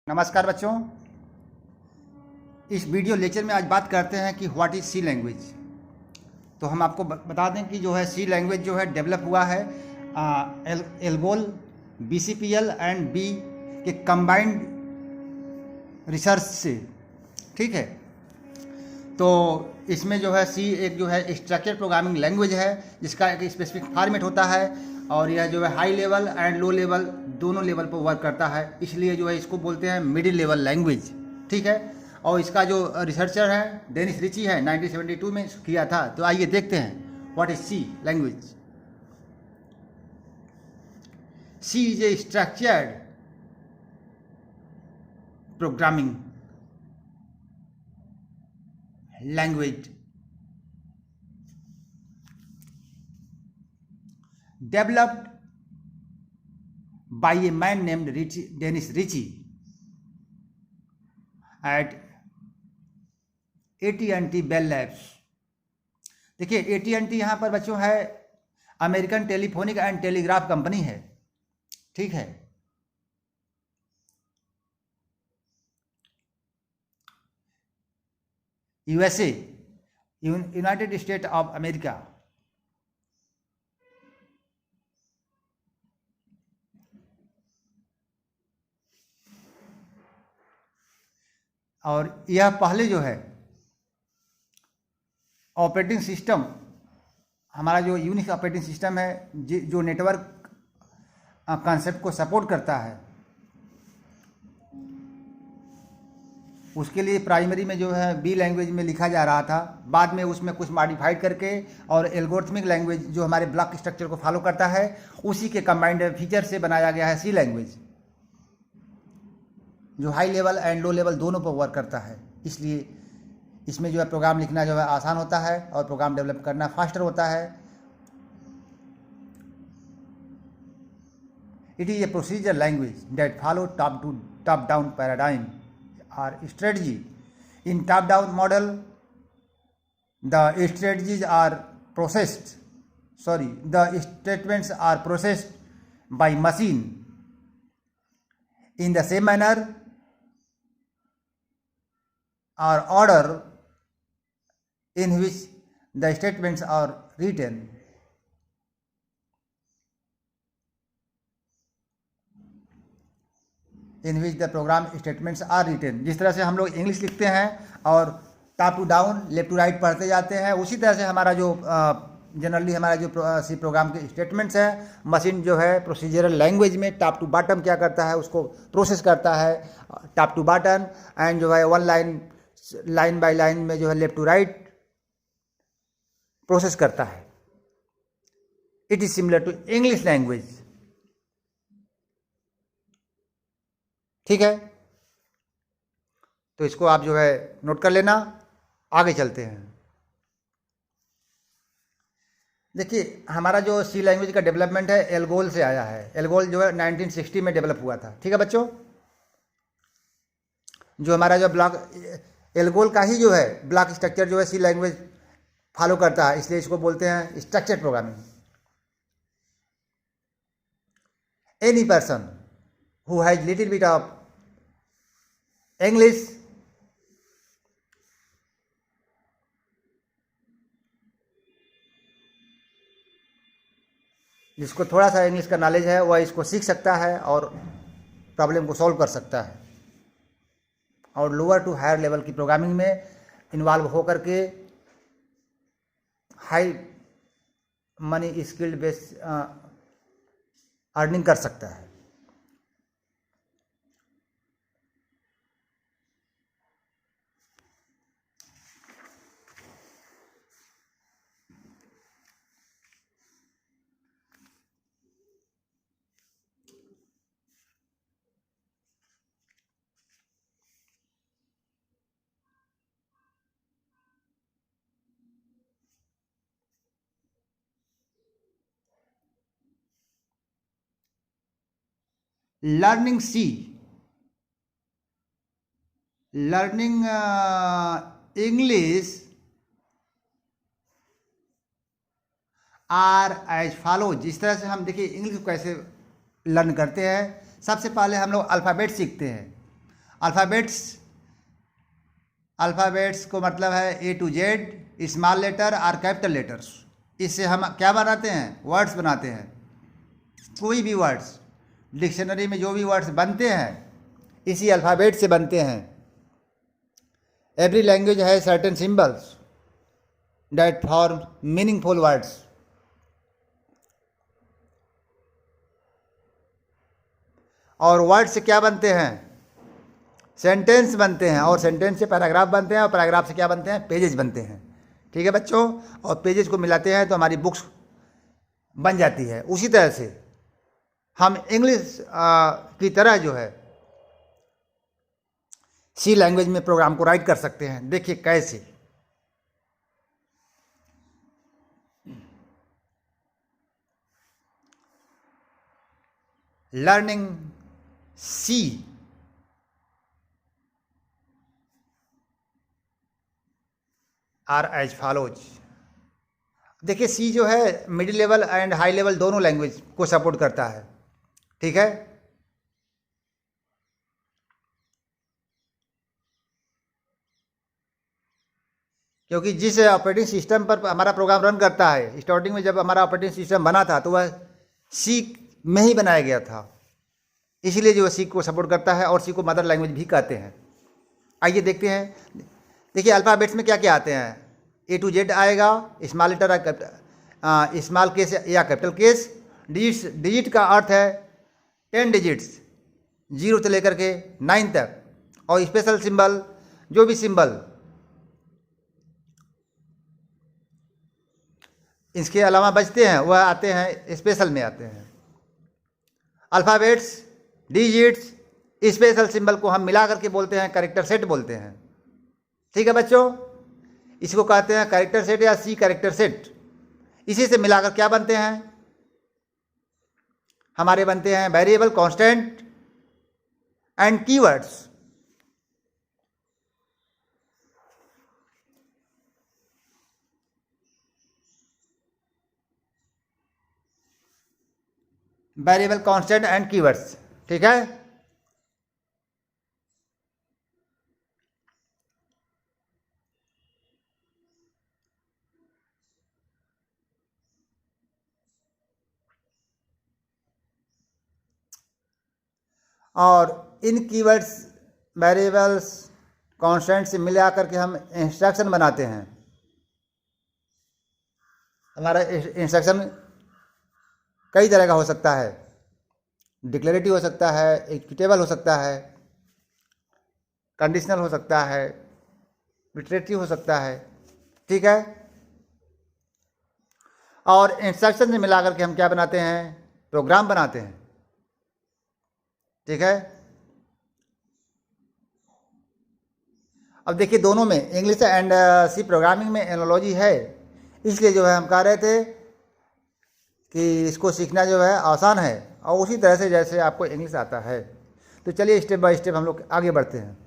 नमस्कार बच्चों। इस वीडियो लेक्चर में आज बात करते हैं कि व्हाट इज़ सी लैंग्वेज। तो हम आपको बता दें कि जो है सी लैंग्वेज जो है डेवलप हुआ है एल्गोल, BCPL एंड बी के कंबाइंड रिसर्च से। ठीक है, तो इसमें जो है सी एक जो है स्ट्रक्चर प्रोग्रामिंग लैंग्वेज है जिसका एक स्पेसिफिक फॉर्मेट होता है और यह जो है high level and low level दोनों लेवल पर वर्क करता है, इसलिए जो है इसको बोलते हैं मिडिल लेवल लैंग्वेज। ठीक है, और इसका जो रिसर्चर है डेनिस रिची है, 1972 में किया था। तो आइए देखते हैं what is C language. C is a structured programming language developed by a man named Dennis Ritchie at AT&T Bell Labs। देखिए AT&T यहाँ पर बच्चों है American telephonic and telegraph company है। ठीक है, USA, United state of America. और यह पहले जो है ऑपरेटिंग सिस्टम, हमारा जो यूनिक्स ऑपरेटिंग सिस्टम है जो नेटवर्क कॉन्सेप्ट को सपोर्ट करता है, उसके लिए प्राइमरी में जो है बी लैंग्वेज में लिखा जा रहा था। बाद में उसमें कुछ मॉडिफाइड करके और एल्गोरिथमिक लैंग्वेज जो हमारे ब्लॉक स्ट्रक्चर को फॉलो करता है उसी के कंबाइंड फीचर से बनाया गया है सी लैंग्वेज, जो high level and low level दोनों पर वर्क करता है। इसलिए इसमें जो है प्रोग्राम लिखना जो है आसान होता है और प्रोग्राम डेवलप करना फास्टर होता है। It is a procedure language that follow top down paradigm or strategy. In top-down model, the strategies are processed. The statements are processed by machine in the same manner or order in which the statements are written. In which the program statements are written. जिस तरह से हम लोग English लिखते हैं और top to down left to right पढ़ते जाते हैं, उसी तरह से हमारा जो जनरली हमारा जो सी प्रोग्राम के स्टेटमेंट्स हैं, मशीन जो है प्रोसीजरल लैंग्वेज में टॉप टू बॉटम क्या करता है उसको प्रोसेस करता है टॉप टू बॉटम, एंड जो है वन लाइन बाय लाइन में जो है लेफ्ट टू राइट प्रोसेस करता है। It is similar to English language. ठीक है, तो इसको आप जो है नोट कर लेना। आगे चलते हैं। देखिए हमारा जो सी लैंग्वेज का डेवलपमेंट है एल्गोल से आया है। एल्गोल जो है 1960 में डेवलप हुआ था। ठीक है बच्चों, जो हमारा जो ब्लॉक एल्गोल का ही जो है ब्लॉक स्ट्रक्चर जो है सी लैंग्वेज फॉलो करता है, इसलिए इसको बोलते हैं structure programming. Any person who has little bit of English जिसको थोड़ा सा इंग्लिश का नॉलेज है वह इसको सीख सकता है और प्रॉब्लम को सॉल्व कर सकता है, और लोअर टू हायर लेवल की प्रोग्रामिंग में इन्वॉल्व होकर के high money skilled base earning कर सकता है। Learning C, learning English are as follow. जिस तरह से हम देखिए इंग्लिश को कैसे लर्न करते हैं, सबसे पहले हम लोग अल्फ़ाबेट सीखते हैं अल्फ़ाबेट्स को मतलब है A to Z, small letter और कैपिटल लेटर्स। इससे हम क्या बनाते हैं? वर्ड्स बनाते हैं। कोई भी वर्ड्स डिक्शनरी में जो भी वर्ड्स बनते हैं इसी अल्फ़ाबेट से बनते हैं। एवरी लैंग्वेज है certain symbols that form meaningful words. और वर्ड से क्या बनते हैं? सेंटेंस बनते हैं, और सेंटेंस से पैराग्राफ बनते हैं, और पैराग्राफ से क्या बनते हैं? पेजेस बनते हैं। ठीक है बच्चों, और पेजेस को मिलाते हैं तो हमारी बुक्स बन जाती है। उसी तरह से हम इंग्लिश की तरह जो है सी लैंग्वेज में प्रोग्राम को राइट कर सकते हैं। देखिए कैसे। Learning C are as follows. देखिए सी जो है middle level and high level दोनों लैंग्वेज को सपोर्ट करता है। ठीक है, क्योंकि जिस ऑपरेटिंग सिस्टम पर हमारा प्रोग्राम रन करता है, स्टार्टिंग में जब हमारा ऑपरेटिंग सिस्टम बना था तो वह सी में ही बनाया गया था, इसीलिए जो सी को सपोर्ट करता है, और सी को मदर लैंग्वेज भी कहते हैं। आइए देखते हैं। देखिए अल्फ़ाबेट्स में क्या क्या आते हैं? A to Z आएगा, स्मॉल लेटर स्मॉल केस या कैपिटल केस। डिजिट का अर्थ है 10 डिजिट्स, 0 से लेकर के 9 तक। और स्पेशल सिंबल, जो भी सिंबल इसके अलावा बचते हैं वह आते हैं स्पेशल में आते हैं। अल्फ़ाबेट्स, डिजिट्स, स्पेशल सिंबल को हम मिला करके बोलते हैं कैरेक्टर सेट बोलते हैं। ठीक है बच्चों, इसको कहते हैं कैरेक्टर सेट या सी कैरेक्टर सेट। इसी से मिलाकर क्या बनते हैं? हमारे बनते हैं variable, constant and keywords. Variable, constant and keywords. ठीक है, और इन कीवर्ड्स, वेरिएबल्स, कांस्टेंट से मिला करके हम इंस्ट्रक्शन बनाते हैं। हमारा इंस्ट्रक्शन कई तरह का हो सकता है। डिक्लेरेटिव हो सकता है, एग्जीक्यूटेबल हो सकता है, कंडीशनल हो सकता है, इटरेटिव हो सकता है। ठीक है, और इंस्ट्रक्शन से मिला करके हम क्या बनाते हैं? प्रोग्राम बनाते हैं। ठीक है, अब देखिए दोनों में इंग्लिश एंड सी प्रोग्रामिंग में एनालॉजी है, इसलिए जो है हम कह रहे थे कि इसको सीखना जो है आसान है, और उसी तरह से जैसे आपको इंग्लिश आता है। तो चलिए स्टेप बाय स्टेप हम लोग आगे बढ़ते हैं।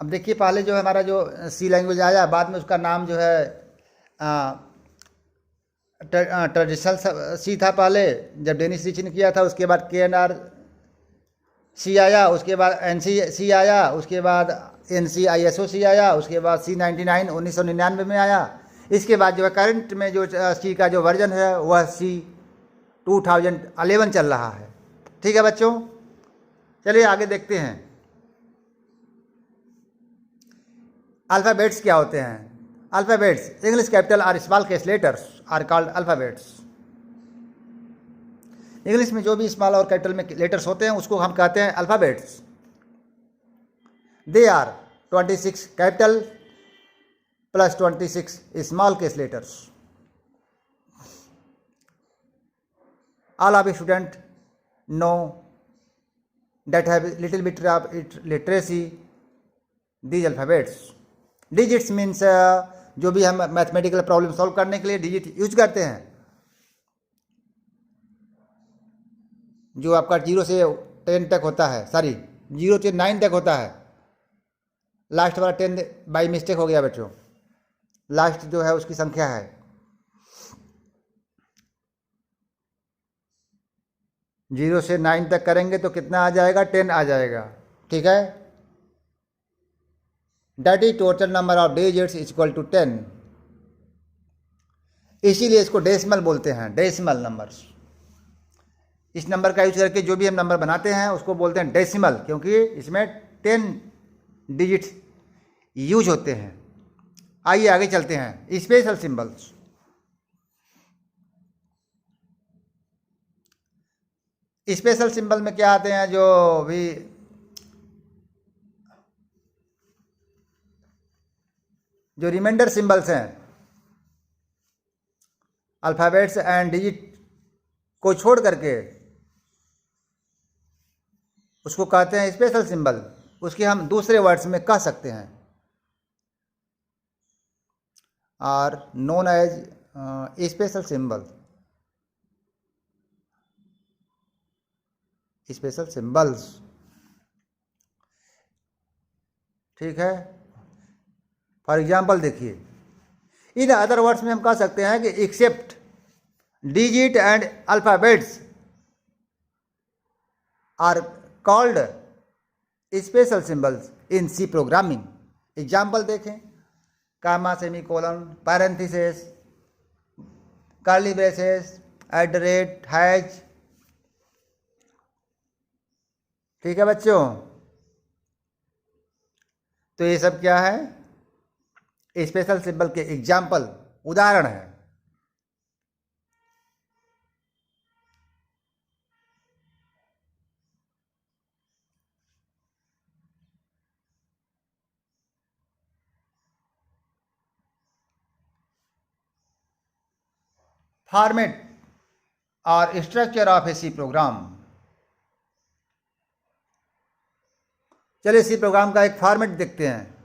अब देखिए पहले जो है हमारा जो सी लैंग्वेज आया, बाद में उसका नाम जो है ट्रेडिशनल सी था पहले, जब डेनिस रिच ने किया था। उसके बाद KNR सी आया, उसके बाद NC सी आया, उसके बाद NC ISO सी आया, उसके बाद C99 1999 में आया। इसके बाद जो है करंट में जो सी का जो वर्जन है वह C 2011 चल रहा है। ठीक है बच्चों, चलिए आगे देखते हैं। अल्फ़ाबेट्स क्या होते हैं? अल्फ़ाबेट्स, इंग्लिश कैपिटल और small case letters are called alphabets. English में जो भी स्मॉल और कैपिटल में लेटर्स होते हैं उसको हम कहते हैं alphabets. They are 26 capital plus 26 small case letters. All of students know that have little bit of literacy these alphabets. Digits means जो भी हम मैथमेटिकल प्रॉब्लम सॉल्व करने के लिए डिजिट यूज करते हैं, जो आपका 0 से 10 तक होता है, सॉरी 0 से 9 तक होता है। लास्ट वाला 10 बाई मिस्टेक हो गया बच्चों, लास्ट जो है उसकी संख्या है। जीरो से 9 तक करेंगे तो कितना आ जाएगा? 10 आ जाएगा। ठीक है, that is total number of digits equal to 10। इसीलिए इसको डेसिमल बोलते हैं, डेसिमल नंबर्स। इस नंबर का यूज करके जो भी हम नंबर बनाते हैं उसको बोलते हैं डेसिमल, क्योंकि इसमें 10 डिजिट्स यूज होते हैं। आइए आगे चलते हैं, स्पेशल सिंबल्स। स्पेशल सिंबल में क्या आते हैं? जो भी जो रिमाइंडर सिंबल्स हैं, अल्फ़ाबेट्स एंड डिजिट को छोड़ करके उसको कहते हैं स्पेशल सिंबल। उसके हम दूसरे वर्ड्स में कह सकते हैं, are known as special symbol, special symbols. ठीक है, फॉर एग्जाम्पल देखिए, इन अदर वर्ड्स में हम कह सकते हैं कि except digit and alphabets are called special symbols in C programming. Example देखें, comma, semicolon, parenthesis, curly braces, at the rate, hash. ठीक है बच्चों, तो ये सब क्या है? स्पेशल सिंबल के एग्जाम्पल, उदाहरण है। फॉर्मेट और structure of a C program. चलिए सी प्रोग्राम का एक फॉर्मेट देखते हैं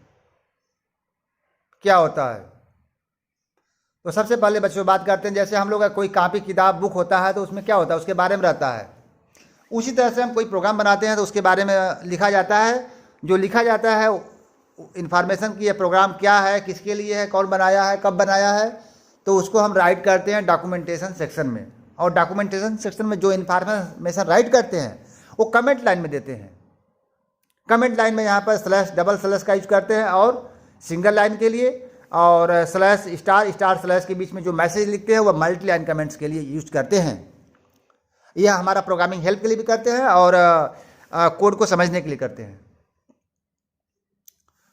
क्या होता है। तो सबसे पहले बच्चों बात करते हैं, जैसे हम लोग का कोई कॉपी किताब बुक होता है तो उसमें क्या होता है? उसके बारे में रहता है। उसी तरह से हम कोई प्रोग्राम बनाते हैं तो उसके बारे में लिखा जाता है। जो लिखा जाता है इंफॉर्मेशन की, ये प्रोग्राम क्या है, किसके लिए है, कौन बनाया है, कब बनाया है, तो उसको हम राइट करते हैं डॉक्यूमेंटेशन सेक्शन में। और डॉक्यूमेंटेशन सेक्शन में जो इन्फॉर्मेशन राइट करते हैं वो कमेंट लाइन में देते हैं। कमेंट लाइन में यहाँ पर स्लैश, डबल स्लैश का यूज करते हैं, और सिंगल लाइन के लिए, और स्लैश, स्टार, स्टार स्लैश के बीच में जो मैसेज लिखते हैं वह मल्टी लाइन कमेंट्स के लिए यूज करते हैं। यह हमारा प्रोग्रामिंग हेल्प के लिए भी करते हैं और कोड को समझने के लिए करते हैं।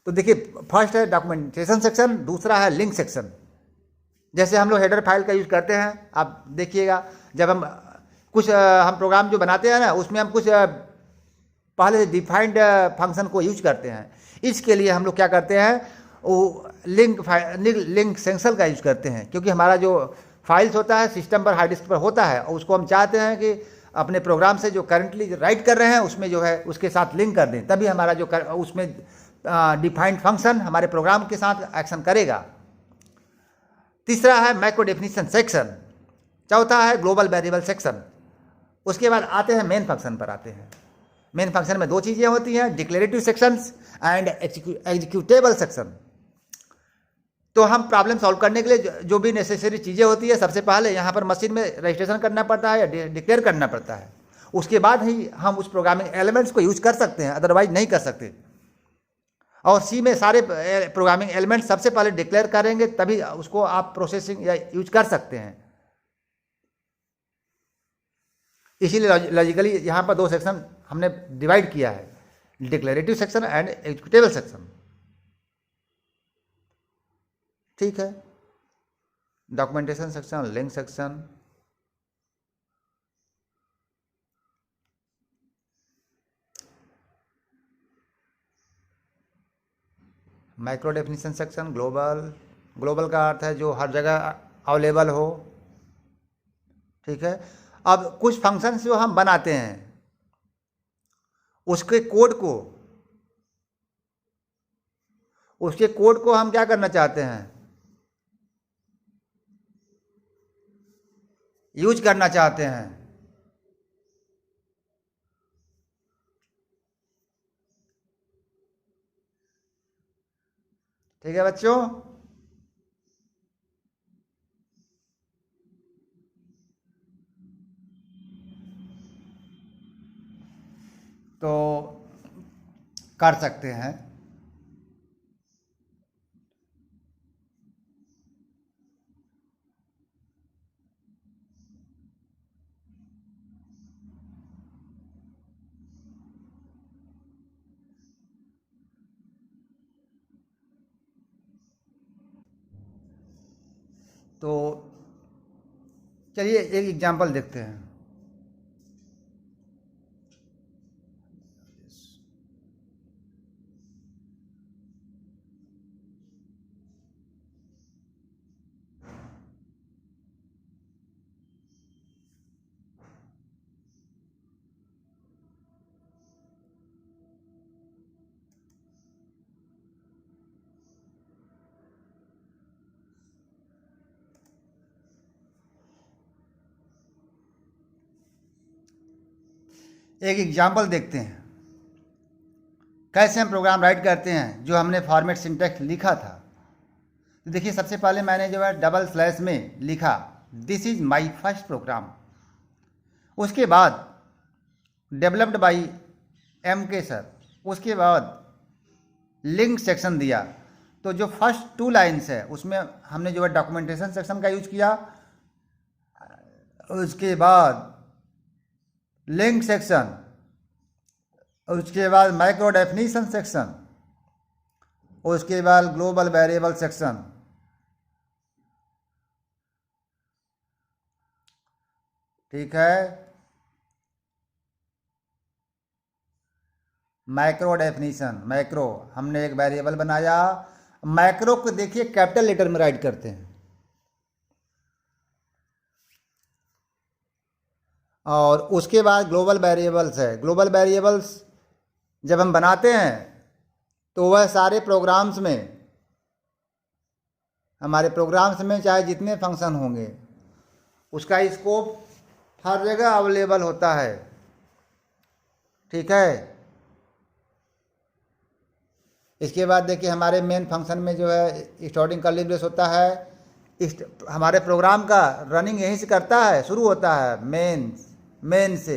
तो देखिए, फर्स्ट है डॉक्यूमेंटेशन सेक्शन, दूसरा है लिंक सेक्शन। जैसे हम लोग हेडर फाइल का यूज करते हैं, आप देखिएगा जब हम कुछ हम प्रोग्राम जो बनाते हैं ना, उसमें हम कुछ पहले डिफाइंड फंक्शन को यूज करते हैं। इसके लिए हम लोग क्या करते हैं? वो लिंक सेक्शन का यूज करते हैं, क्योंकि हमारा जो फाइल्स होता है सिस्टम पर, हार्ड डिस्क पर होता है, और उसको हम चाहते हैं कि अपने प्रोग्राम से जो करंटली राइट कर रहे हैं उसमें जो है उसके साथ लिंक कर दें, तभी हमारा जो उसमें डिफाइंड फंक्शन हमारे प्रोग्राम के साथ एक्शन करेगा। तीसरा है मैक्रो डेफिनेशन सेक्शन। चौथा है ग्लोबल वेरिएबल सेक्शन। उसके बाद आते हैं मेन फंक्शन पर आते हैं। मेन फंक्शन में दो चीज़ें होती हैं, declarative sections and executable section. तो हम प्रॉब्लम सॉल्व करने के लिए जो भी नेसेसरी चीज़ें होती है, सबसे पहले यहाँ पर मशीन में रजिस्ट्रेशन करना पड़ता है या डिक्लेयर करना पड़ता है। उसके बाद ही हम उस प्रोग्रामिंग एलिमेंट्स को यूज कर सकते हैं, अदरवाइज नहीं कर सकते। और सी में सारे प्रोग्रामिंग एलिमेंट्स सबसे पहले डिक्लेयर करेंगे, तभी उसको आप प्रोसेसिंग या यूज कर सकते हैं। इसीलिए लॉजिकली यहाँ पर दो सेक्शन हमने डिवाइड किया है, declarative section and executable section. ठीक है, documentation section, link section, micro definition section, global का अर्थ है जो हर जगह अवेलेबल हो। ठीक है, अब कुछ फंक्शंस जो हम बनाते हैं उसके कोड को हम क्या करना चाहते हैं? यूज करना चाहते हैं। ठीक है बच्चों। तो कर सकते हैं। तो चलिए एक एग्जांपल देखते हैं। एक एग्जांपल देखते हैं कैसे हम प्रोग्राम राइट करते हैं जो हमने फॉर्मेट सिंटैक्स लिखा था। तो देखिए सबसे पहले मैंने जो है डबल स्लैश में लिखा this is my first program. उसके बाद डेवलप्ड बाय MK सर। उसके बाद लिंक सेक्शन दिया। तो जो फर्स्ट 2 लाइन्स है उसमें हमने जो है डॉक्यूमेंटेशन सेक्शन का यूज किया। उसके बाद लिंक सेक्शन, उसके बाद माइक्रो डेफिनेशन सेक्शन, उसके बाद ग्लोबल वेरिएबल सेक्शन। ठीक है, मैक्रो डेफिनेशन, मैक्रो हमने एक वेरिएबल बनाया। मैक्रो को देखिए कैपिटल लेटर में राइट करते हैं। और उसके बाद ग्लोबल वेरिएबल्स है। ग्लोबल वेरिएबल्स जब हम बनाते हैं तो वह सारे प्रोग्राम्स में, हमारे प्रोग्राम्स में चाहे जितने फंक्शन होंगे उसका स्कोप हर जगह अवेलेबल होता है। ठीक है, इसके बाद देखिए हमारे मेन फंक्शन में जो है स्टार्टिंग कर्ली ब्रेस होता है। हमारे प्रोग्राम का रनिंग यहीं से करता है, शुरू होता है मेन से।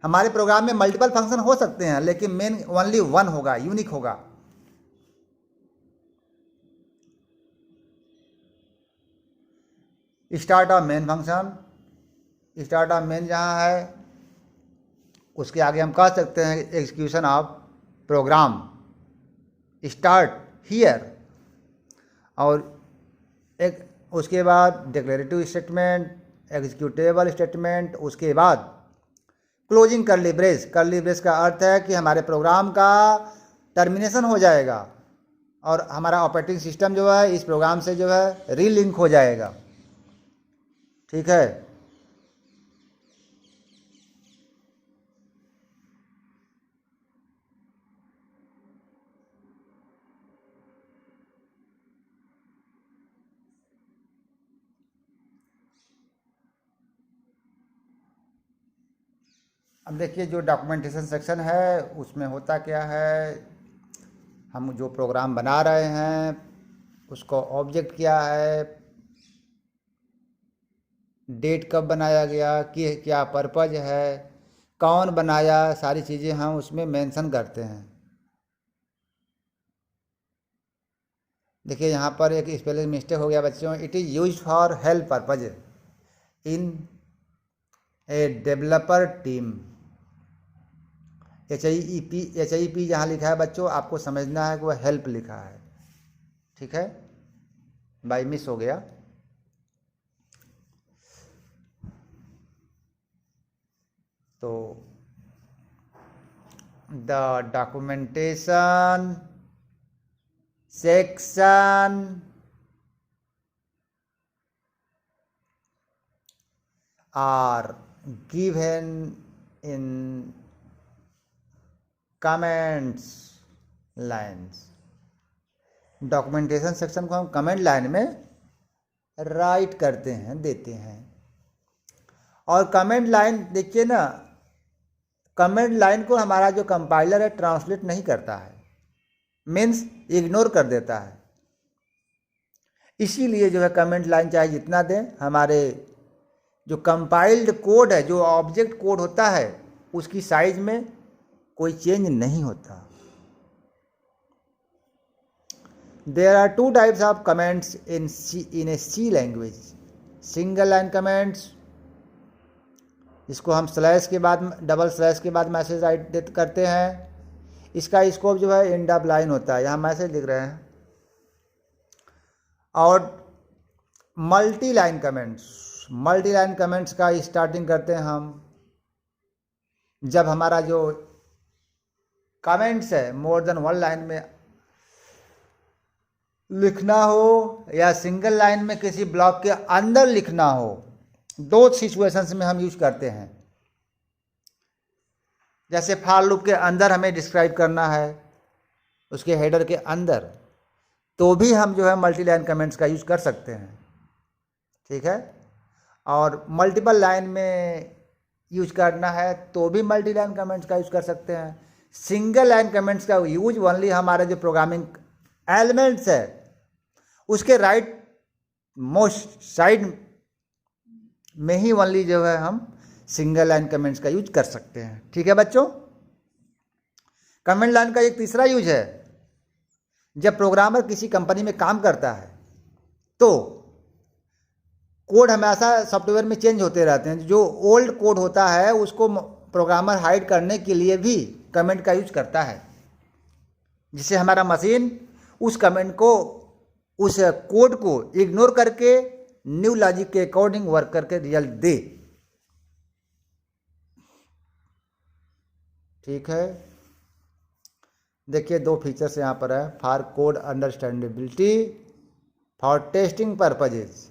हमारे प्रोग्राम में मल्टीपल फंक्शन हो सकते हैं लेकिन मेन ओनली 1 होगा, यूनिक होगा। Start of main function, start of main जहाँ है उसके आगे हम कह सकते हैं execution of program start here. और एक उसके बाद डिक्लेरेटिव स्टेटमेंट, एग्जीक्यूटेबल स्टेटमेंट, उसके बाद closing curly brace. Curly brace का अर्थ है कि हमारे प्रोग्राम का टर्मिनेशन हो जाएगा और हमारा ऑपरेटिंग सिस्टम जो है इस प्रोग्राम से जो है रीलिंक हो जाएगा। ठीक है, अब देखिए जो डॉक्यूमेंटेशन सेक्शन है उसमें होता क्या है, हम जो प्रोग्राम बना रहे हैं उसको ऑब्जेक्ट क्या है, डेट कब बनाया गया, कि क्या पर्पज है, कौन बनाया, सारी चीज़ें हम उसमें मेंशन करते हैं। देखिए यहाँ पर एक स्पेलिंग मिस्टेक हो गया बच्चों। It is use for help purpose in a developer team. HIP जहाँ लिखा है बच्चों आपको समझना है कि वह हेल्प लिखा है। ठीक है, बाई मिस हो गया। तो the documentation section are given in comments lines. Documentation section को हम कमेंट लाइन में राइट करते हैं, देते हैं। और कमेंट लाइन देखिए ना, कमेंट लाइन को हमारा जो कंपाइलर है ट्रांसलेट नहीं करता है। मीन्स इग्नोर कर देता है। इसीलिए जो है कमेंट लाइन चाहे जितना दें, हमारे जो कंपाइल्ड कोड है, जो ऑब्जेक्ट कोड होता है, उसकी साइज में कोई चेंज नहीं होता। There are two types of comments in a C language. Single line comments, इसको हम स्लैश के बाद, डबल स्लैश के बाद मैसेज राइट करते हैं। इसका स्कोप जो है एंड ऑफ लाइन होता है, यहाँ मैसेज लिख रहे हैं। और multi line comments, multi line comments का स्टार्टिंग करते हैं हम जब हमारा जो कमेंट्स है मोर देन वन लाइन में लिखना हो या सिंगल लाइन में किसी ब्लॉक के अंदर लिखना हो। दो सिचुएशंस में हम यूज करते हैं। जैसे फॉर लूप के अंदर हमें डिस्क्राइब करना है, उसके हेडर के अंदर, तो भी हम जो है मल्टी लाइन कमेंट्स का यूज कर सकते हैं, ठीक है। और मल्टीपल लाइन में यूज करना है तो भी मल्टी लाइन कमेंट्स का यूज कर सकते हैं। सिंगल लाइन कमेंट्स का यूज ओनली हमारे जो प्रोग्रामिंग एलिमेंट्स है उसके राइट मोस्ट साइड में ही ओनली जो है हम सिंगल लाइन कमेंट्स का यूज कर सकते हैं, ठीक है बच्चों। कमेंट लाइन का एक तीसरा यूज है, जब प्रोग्रामर किसी कंपनी में काम करता है तो कोड हमेशा सॉफ्टवेयर में चेंज होते रहते हैं। जो ओल्ड कोड होता है उसको प्रोग्रामर हाइड करने के लिए भी कमेंट का यूज करता है, जिससे हमारा मशीन उस कमेंट को, उस कोड को इग्नोर करके न्यू लॉजिक के अकॉर्डिंग वर्क करके रिजल्ट दे, ठीक है। देखिए दो फीचर्स यहाँ पर है, for code understandability, for testing purposes,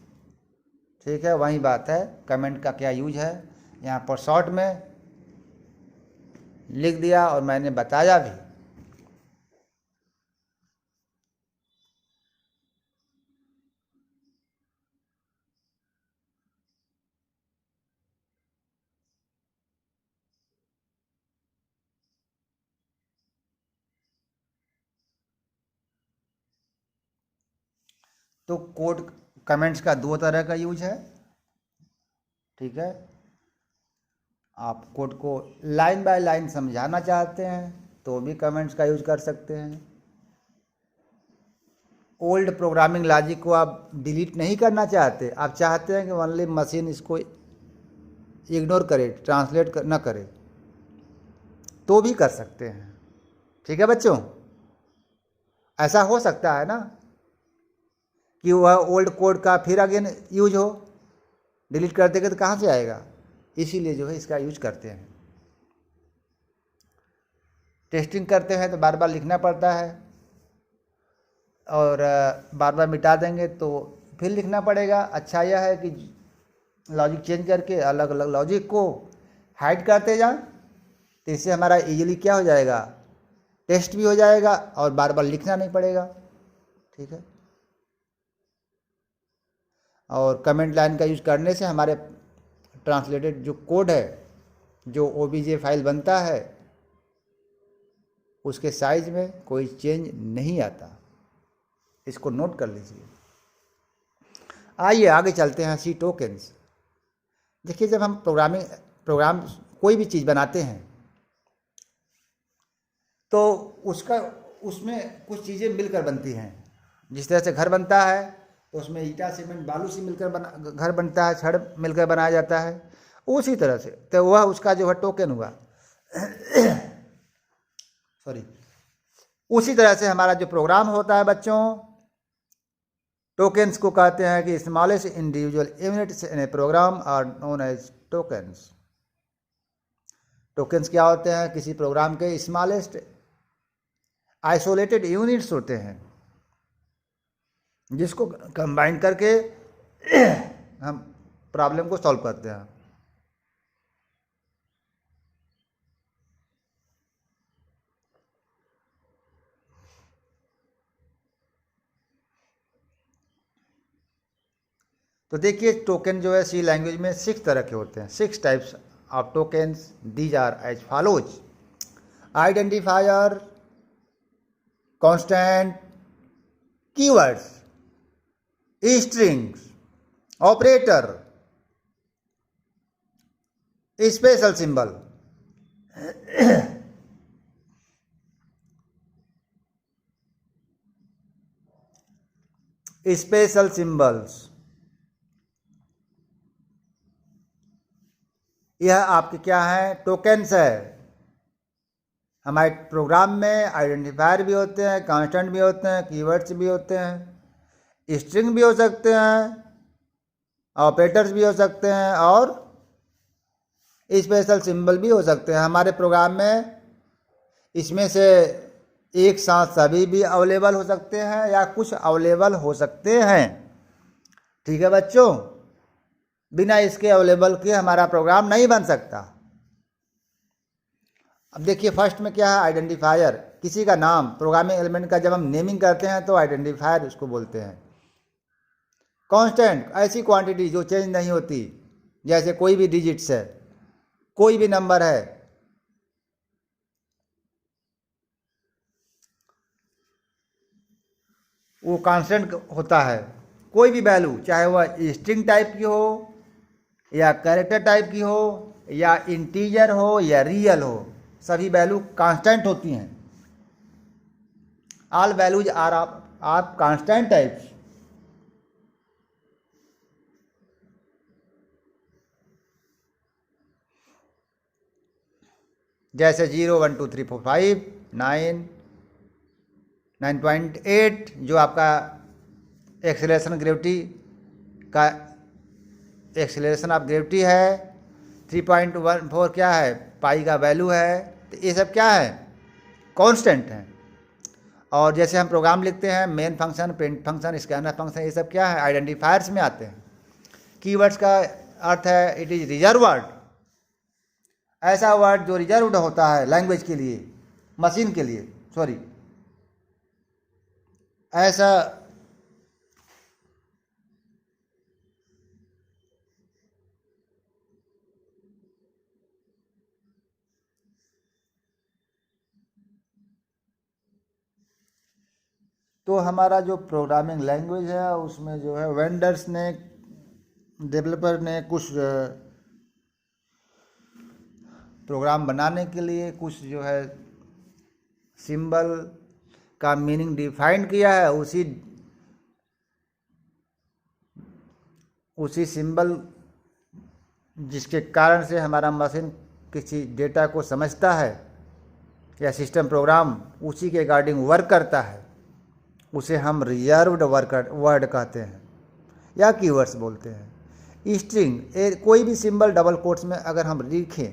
ठीक है। वही बात है, कमेंट का क्या यूज है यहाँ पर शॉर्ट में लिख दिया और मैंने बताया भी। तो कोड कमेंट्स का दो तरह का यूज है, ठीक है। आप कोड को लाइन बाय लाइन समझाना चाहते हैं तो भी कमेंट्स का यूज कर सकते हैं। ओल्ड प्रोग्रामिंग लॉजिक को आप डिलीट नहीं करना चाहते, आप चाहते हैं कि ओनली मशीन इसको इग्नोर करे, ट्रांसलेट न करे, तो भी कर सकते हैं, ठीक है बच्चों। ऐसा हो सकता है ना कि वह ओल्ड कोड का फिर अगेन यूज हो, डिलीट कर देंगे तो कहाँ से आएगा, इसीलिए जो है इसका यूज करते हैं। टेस्टिंग करते हैं तो बार बार लिखना पड़ता है और बार बार मिटा देंगे तो फिर लिखना पड़ेगा। अच्छा यह है कि लॉजिक चेंज करके अलग अलग लॉजिक को हाइड करते जाएं, तो इससे हमारा इजीली क्या हो जाएगा, टेस्ट भी हो जाएगा और बार बार लिखना नहीं पड़ेगा, ठीक है। और कमेंट लाइन का यूज करने से हमारे ट्रांसलेटेड जो कोड है, जो ओबीजे फाइल बनता है, उसके साइज में कोई चेंज नहीं आता, इसको नोट कर लीजिए। आइए आगे चलते हैं सी टोकन्स। देखिए जब हम प्रोग्राम कोई भी चीज़ बनाते हैं तो उसमें कुछ चीज़ें मिलकर बनती हैं। जिस तरह से घर बनता है तो उसमें ईटा सीमेंट बालू से मिलकर घर बनता है, छड़ मिलकर बनाया जाता है, उसी तरह से तो वह उसका जो है टोकन हुआ सॉरी, उसी तरह से हमारा जो प्रोग्राम होता है बच्चों, टोकन्स को कहते हैं कि smallest individual units in a program are known as tokens. Tokens क्या होते हैं, किसी प्रोग्राम के स्मॉलेस्ट आइसोलेटेड यूनिट्स होते हैं जिसको कंबाइन करके हम प्रॉब्लम को सॉल्व करते हैं। तो देखिए टोकन जो है सी लैंग्वेज में 6 तरह के होते हैं, 6 types of tokens. These are as follows: identifier, constant, keywords, strings, operator, special symbol. Special symbols, यह आपके क्या है, टोकन्स है। हमारे प्रोग्राम में आइडेंटिफायर भी होते हैं, कांस्टेंट भी होते हैं, कीवर्ड्स भी होते हैं, स्ट्रिंग भी हो सकते हैं, ऑपरेटर्स भी हो सकते हैं और स्पेशल सिंबल भी हो सकते हैं। हमारे प्रोग्राम में इसमें से एक साथ सभी भी अवेलेबल हो सकते हैं या कुछ अवेलेबल हो सकते हैं। ठीक है बच्चों, बिना इसके अवेलेबल के हमारा प्रोग्राम नहीं बन सकता। अब देखिए फर्स्ट में क्या है, आइडेंटिफायर, किसी का नाम, प्रोग्रामिंग एलिमेंट का जब हम नेमिंग करते हैं तो आइडेंटिफायर उसको बोलते हैं। कांस्टेंट, ऐसी क्वांटिटी जो चेंज नहीं होती, जैसे कोई भी डिजिट्स है, कोई भी नंबर है, वो कांस्टेंट होता है। कोई भी वैल्यू, चाहे वह स्ट्रिंग टाइप की हो या कैरेक्टर टाइप की हो या इंटीजर हो या रियल हो, सभी वैल्यू कांस्टेंट होती हैं। All values are of constant types. जैसे 0 1 2 3 4 5 9 9.8 जो आपका एक्सेलरेशन ग्रेविटी का एक्सेलरेशन ऑफ ग्रेविटी है, 3.14 क्या है, पाई का वैल्यू है। तो ये सब क्या है, कांस्टेंट हैं। और जैसे हम प्रोग्राम लिखते हैं, main function, print function, scanner function, ये सब क्या है, आइडेंटिफायर्स में आते हैं। कीवर्ड्स का अर्थ है इट इज रिजर्व वर्ड, ऐसा वर्ड जो रिजर्व्ड होता है लैंग्वेज के लिए, मशीन के लिए, सॉरी, ऐसा तो हमारा जो प्रोग्रामिंग लैंग्वेज है उसमें जो है वेंडर्स ने, डेवलपर ने कुछ प्रोग्राम बनाने के लिए कुछ जो है सिंबल का मीनिंग डिफाइन किया है। उसी सिंबल जिसके कारण से हमारा मशीन किसी डेटा को समझता है या सिस्टम प्रोग्राम उसी के रिगार्डिंग वर्क करता है, उसे हम रिजर्व्ड वर्ड कहते हैं या कीवर्ड्स बोलते हैं। स्ट्रिंग, कोई भी सिंबल डबल कोट्स में अगर हम लिखें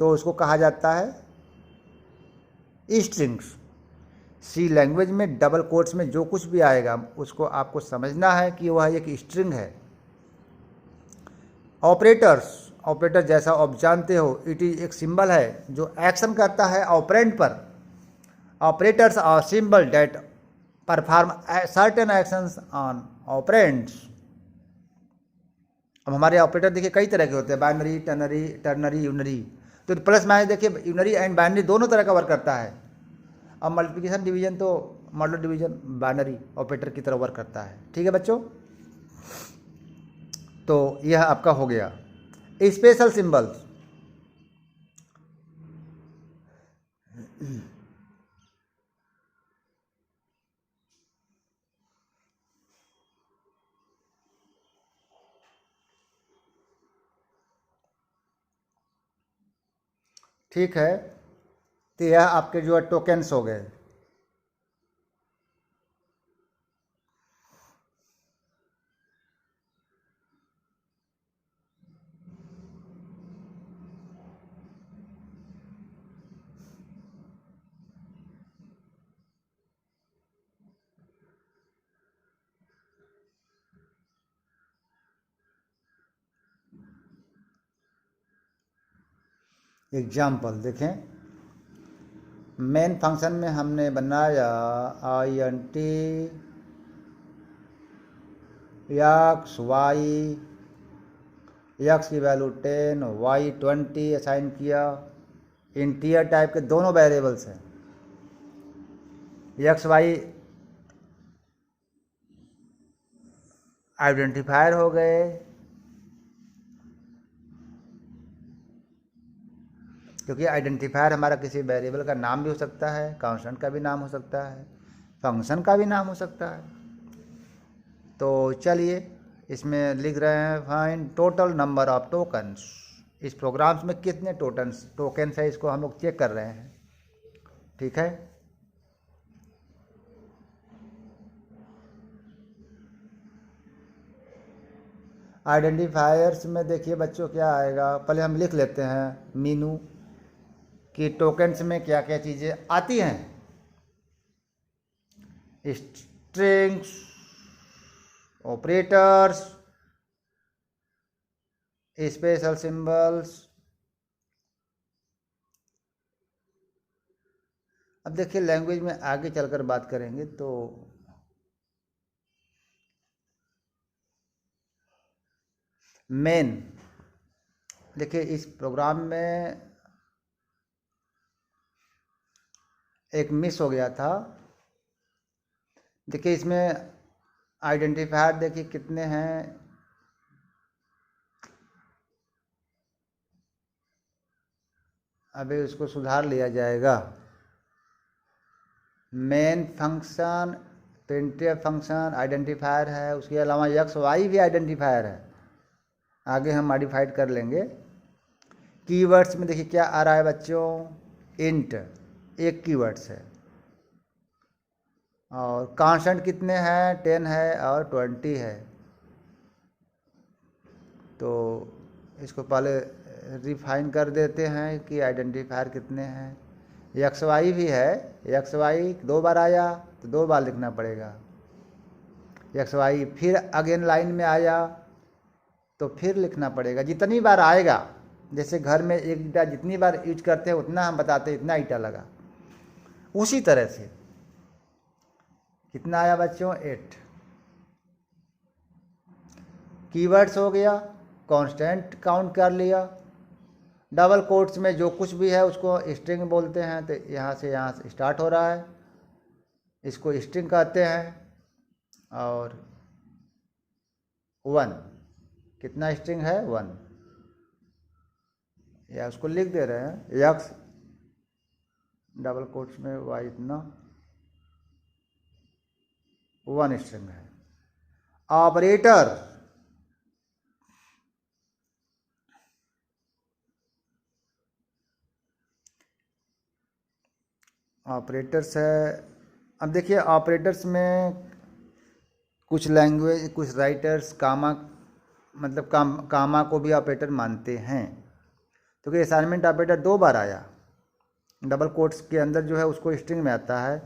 तो उसको कहा जाता है स्ट्रिंग्स। सी लैंग्वेज में डबल कोट्स में जो कुछ भी आएगा उसको आपको समझना है कि वह एक स्ट्रिंग है। ऑपरेटर्स, ऑपरेटर जैसा आप जानते हो, इट इज एक सिंबल है जो एक्शन करता है ऑपरेंड पर। Operators are symbol that perform certain actions on operands. अब हमारे ऑपरेटर देखिए कई तरह के होते हैं, बाइनरी, टर्नरी, यूनरी। तो प्लस माइनस देखिए यूनरी एंड बाइनरी दोनों तरह का वर्क करता है। अब मल्टीप्लिकेशन डिवीजन तो मॉडुलर डिवीजन बाइनरी ऑपरेटर की तरह वर्क करता है। ठीक है बच्चों, तो यह आपका हो गया स्पेशल सिंबल्स। ठीक है, तो यह आपके जो है टोकन्स हो गए। एग्जाम्पल देखें, मेन फंक्शन में हमने बनाया int एक्स वाई, एक्स की वैल्यू 10, वाई 20 असाइन किया। इंटीजर टाइप के दोनों वेरिएबल्स हैं। एक्स वाई आइडेंटिफायर हो गए, क्योंकि आइडेंटिफायर हमारा किसी वेरिएबल का नाम भी हो सकता है, कांस्टेंट का भी नाम हो सकता है, फंक्शन का भी नाम हो सकता है। तो चलिए इसमें लिख रहे हैं find total number of tokens. इस प्रोग्राम्स में कितने टोकन्स है इसको हम लोग चेक कर रहे हैं। ठीक है, आइडेंटिफायर्स में देखिए बच्चों क्या आएगा, पहले हम लिख लेते हैं मीनू कि टोकन्स में क्या क्या चीज़ें आती हैं। Strings, operators, special symbols. अब देखिए लैंग्वेज में आगे चलकर बात करेंगे तो मेन, देखिए इस प्रोग्राम में एक मिस हो गया था। देखिए इसमें आइडेंटिफायर देखिए कितने हैं, अभी उसको सुधार लिया जाएगा। Main function, printf function identifier है, उसके अलावा एक्स वाई भी आइडेंटिफायर है, आगे हम मॉडिफाइड कर लेंगे। कीवर्ड्स में देखिए क्या आ रहा है बच्चों, इंट एक कीवर्ड्स है, और कांस्टेंट कितने हैं 10 है और 20 है। तो इसको पहले रिफाइन कर देते हैं कि आइडेंटिफायर कितने हैं। एक्स वाई भी है, एक्स वाई 2 बार आया तो 2 बार लिखना पड़ेगा। एक्स वाई फिर अगेन लाइन में आया तो फिर लिखना पड़ेगा, जितनी बार आएगा। जैसे घर में एक ईटा जितनी बार यूज करते हैं उतना हम बताते हैं इतना ईटा लगा, उसी तरह से कितना आया बच्चों 8। कीवर्ड्स हो गया, कांस्टेंट काउंट कर लिया। डबल कोट्स में जो कुछ भी है उसको स्ट्रिंग बोलते हैं, तो यहाँ से स्टार्ट हो रहा है, इसको स्ट्रिंग कहते हैं। और 1, कितना स्ट्रिंग है 1, या उसको लिख दे रहे हैं एक्स डबल कोट्स में वाई इतना 1 स्ट्रिंग है। ऑपरेटर, ऑपरेटर्स है। अब देखिए ऑपरेटर्स में कुछ लैंग्वेज, कुछ राइटर्स कामा मतलब कामा को भी ऑपरेटर मानते हैं। तो कि असाइनमेंट ऑपरेटर 2 बार आया, डबल कोट्स के अंदर जो है उसको स्ट्रिंग में आता है,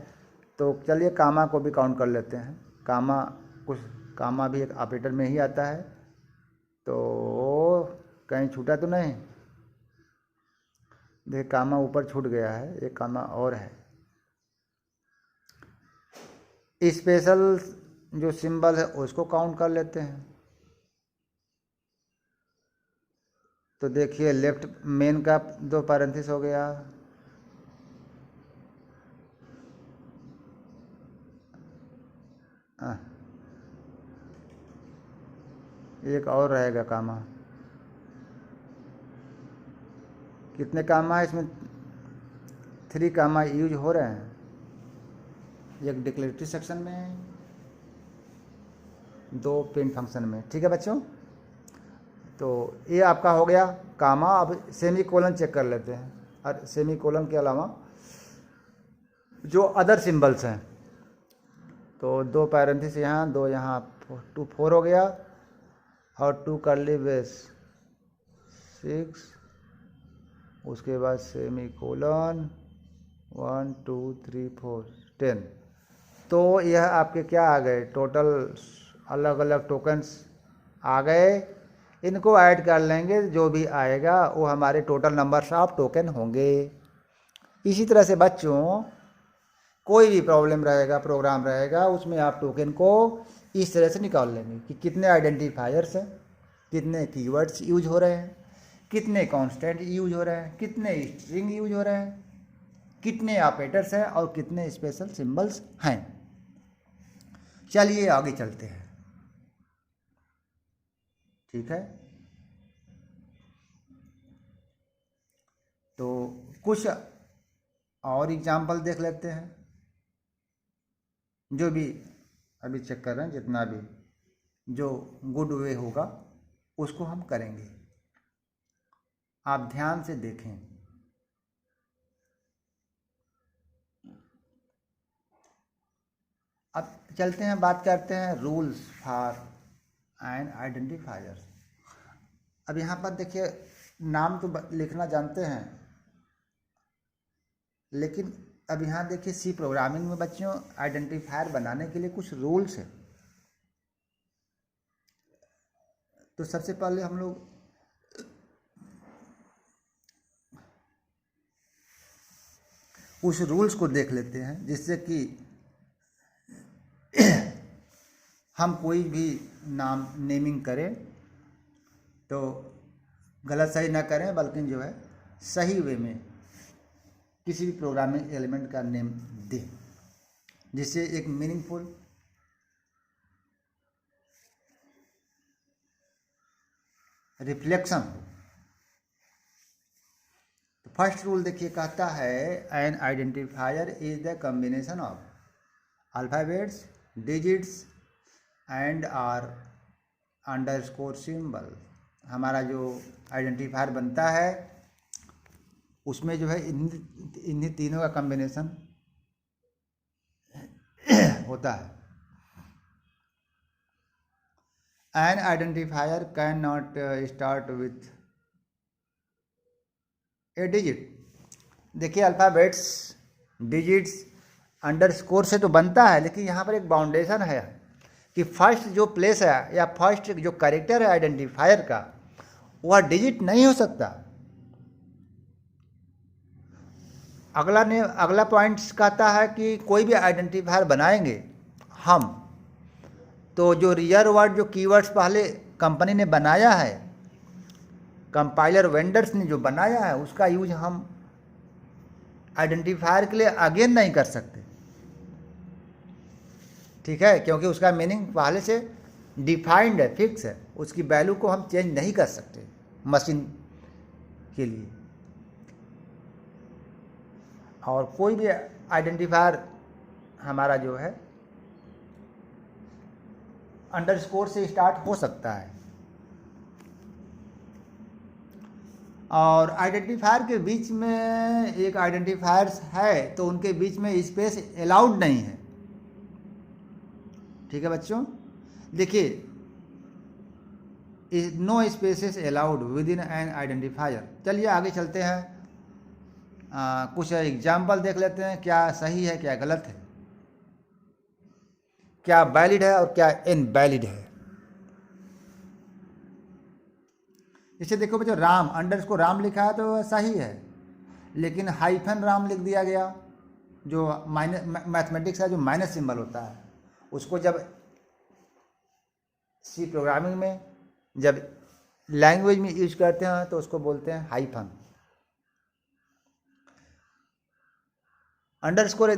तो चलिए कामा को भी काउंट कर लेते हैं। कामा भी एक ऑपरेटर में ही आता है, तो कहीं छूटा तो नहीं। देखिए कामा ऊपर छूट गया है, एक कामा और है। स्पेशल जो सिंबल है उसको काउंट कर लेते हैं। तो देखिए लेफ्ट मेन का 2 पैरेंथेसिस हो गया, एक और रहेगा कामा। कितने कामा है इसमें, 3 कामा यूज हो रहे हैं, एक डिक्लेरेटिव सेक्शन में, 2 प्रिंट फंक्शन में। ठीक है बच्चों, तो ये आपका हो गया कामा। अब सेमी कोलन चेक कर लेते हैं, और सेमी कोलन के अलावा जो अदर सिंबल्स हैं, तो 2 पैरेंथेसिस यहाँ, 2 यहाँ, 2 4 हो गया, और 2 कर्ली ब्रेस 6, उसके बाद सेमी कोलन 1 2 3 4 10। तो यह आपके क्या आ गए, टोटल अलग अलग टोकन्स आ गए। इनको ऐड कर लेंगे, जो भी आएगा वो हमारे टोटल नंबर्स ऑफ टोकन होंगे। इसी तरह से बच्चों कोई भी प्रॉब्लम रहेगा, प्रोग्राम रहेगा, उसमें आप टोकन को इस तरह से निकाल लेंगे कि कितने आइडेंटिफायर्स हैं, कितने कीवर्ड्स यूज हो रहे हैं, कितने कांस्टेंट यूज हो रहे हैं, कितने स्ट्रिंग यूज हो रहे हैं। कितने ऑपरेटर्स हैं और कितने स्पेशल सिंबल्स हैं। चलिए आगे चलते हैं, ठीक है। तो कुछ और एग्जाम्पल देख लेते हैं, जो भी अभी चेक कर रहे हैं, जितना भी जो गुड वे होगा उसको हम करेंगे। आप ध्यान से देखें। अब चलते हैं, बात करते हैं रूल्स फॉर एन आइडेंटिफायर्स। अब यहाँ पर देखिए, नाम तो लिखना जानते हैं, लेकिन अब यहाँ देखिए सी प्रोग्रामिंग में बच्चों आइडेंटिफायर बनाने के लिए कुछ रूल्स है। तो सबसे पहले हम लोग उस रूल्स को देख लेते हैं, जिससे कि हम कोई भी नाम नेमिंग करें तो गलत सही ना करें, बल्कि जो है सही वे में किसी भी प्रोग्रामिंग एलिमेंट का नेम दें, जिससे एक मीनिंगफुल रिफ्लेक्शन हो। तो फर्स्ट रूल देखिए, कहता है an identifier is the combination of alphabets, digits and or underscore symbol. हमारा जो आइडेंटिफायर बनता है उसमें जो है इन्हीं तीनों का कॉम्बिनेशन होता है। An identifier can not start with A digit. देखिए अल्फ़ाबेट्स, डिजिट्स, अंडरस्कोर से तो बनता है, लेकिन यहाँ पर एक बाउंडेशन है कि फर्स्ट जो प्लेस है या फर्स्ट जो कैरेक्टर है आइडेंटिफायर का, वह डिजिट नहीं हो सकता। अगला पॉइंट कहता है कि कोई भी आइडेंटिफायर बनाएंगे हम, तो जो रियल वर्ड, जो कीवर्ड्स पहले कंपनी ने बनाया है, कंपाइलर वेंडर्स ने जो बनाया है, उसका यूज हम आइडेंटिफायर के लिए अगेन नहीं कर सकते, ठीक है, क्योंकि उसका मीनिंग पहले से डिफाइंड है, फिक्स है, उसकी वैल्यू को हम चेंज नहीं कर सकते मशीन के लिए। और कोई भी आइडेंटिफायर हमारा जो है अंडरस्कोर से स्टार्ट हो सकता है। और आइडेंटिफायर के बीच में एक आइडेंटिफायर्स है तो उनके बीच में स्पेस अलाउड नहीं है, ठीक है बच्चों। देखिए, no spaces allowed within an identifier. चलिए आगे चलते हैं, कुछ एग्जाम्पल देख लेते हैं, क्या सही है क्या गलत है, क्या वैलिड है और क्या इनवैलिड है। इसे देखो बच्चों, राम अंडरस्कोर राम लिखा है तो सही है, लेकिन हाइफन राम लिख दिया गया, जो माइनस मैथमेटिक्स है, जो माइनस सिंबल होता है, उसको जब सी प्रोग्रामिंग में, जब लैंग्वेज में यूज करते हैं तो उसको बोलते हैं हाइफन। अंडरस्कोर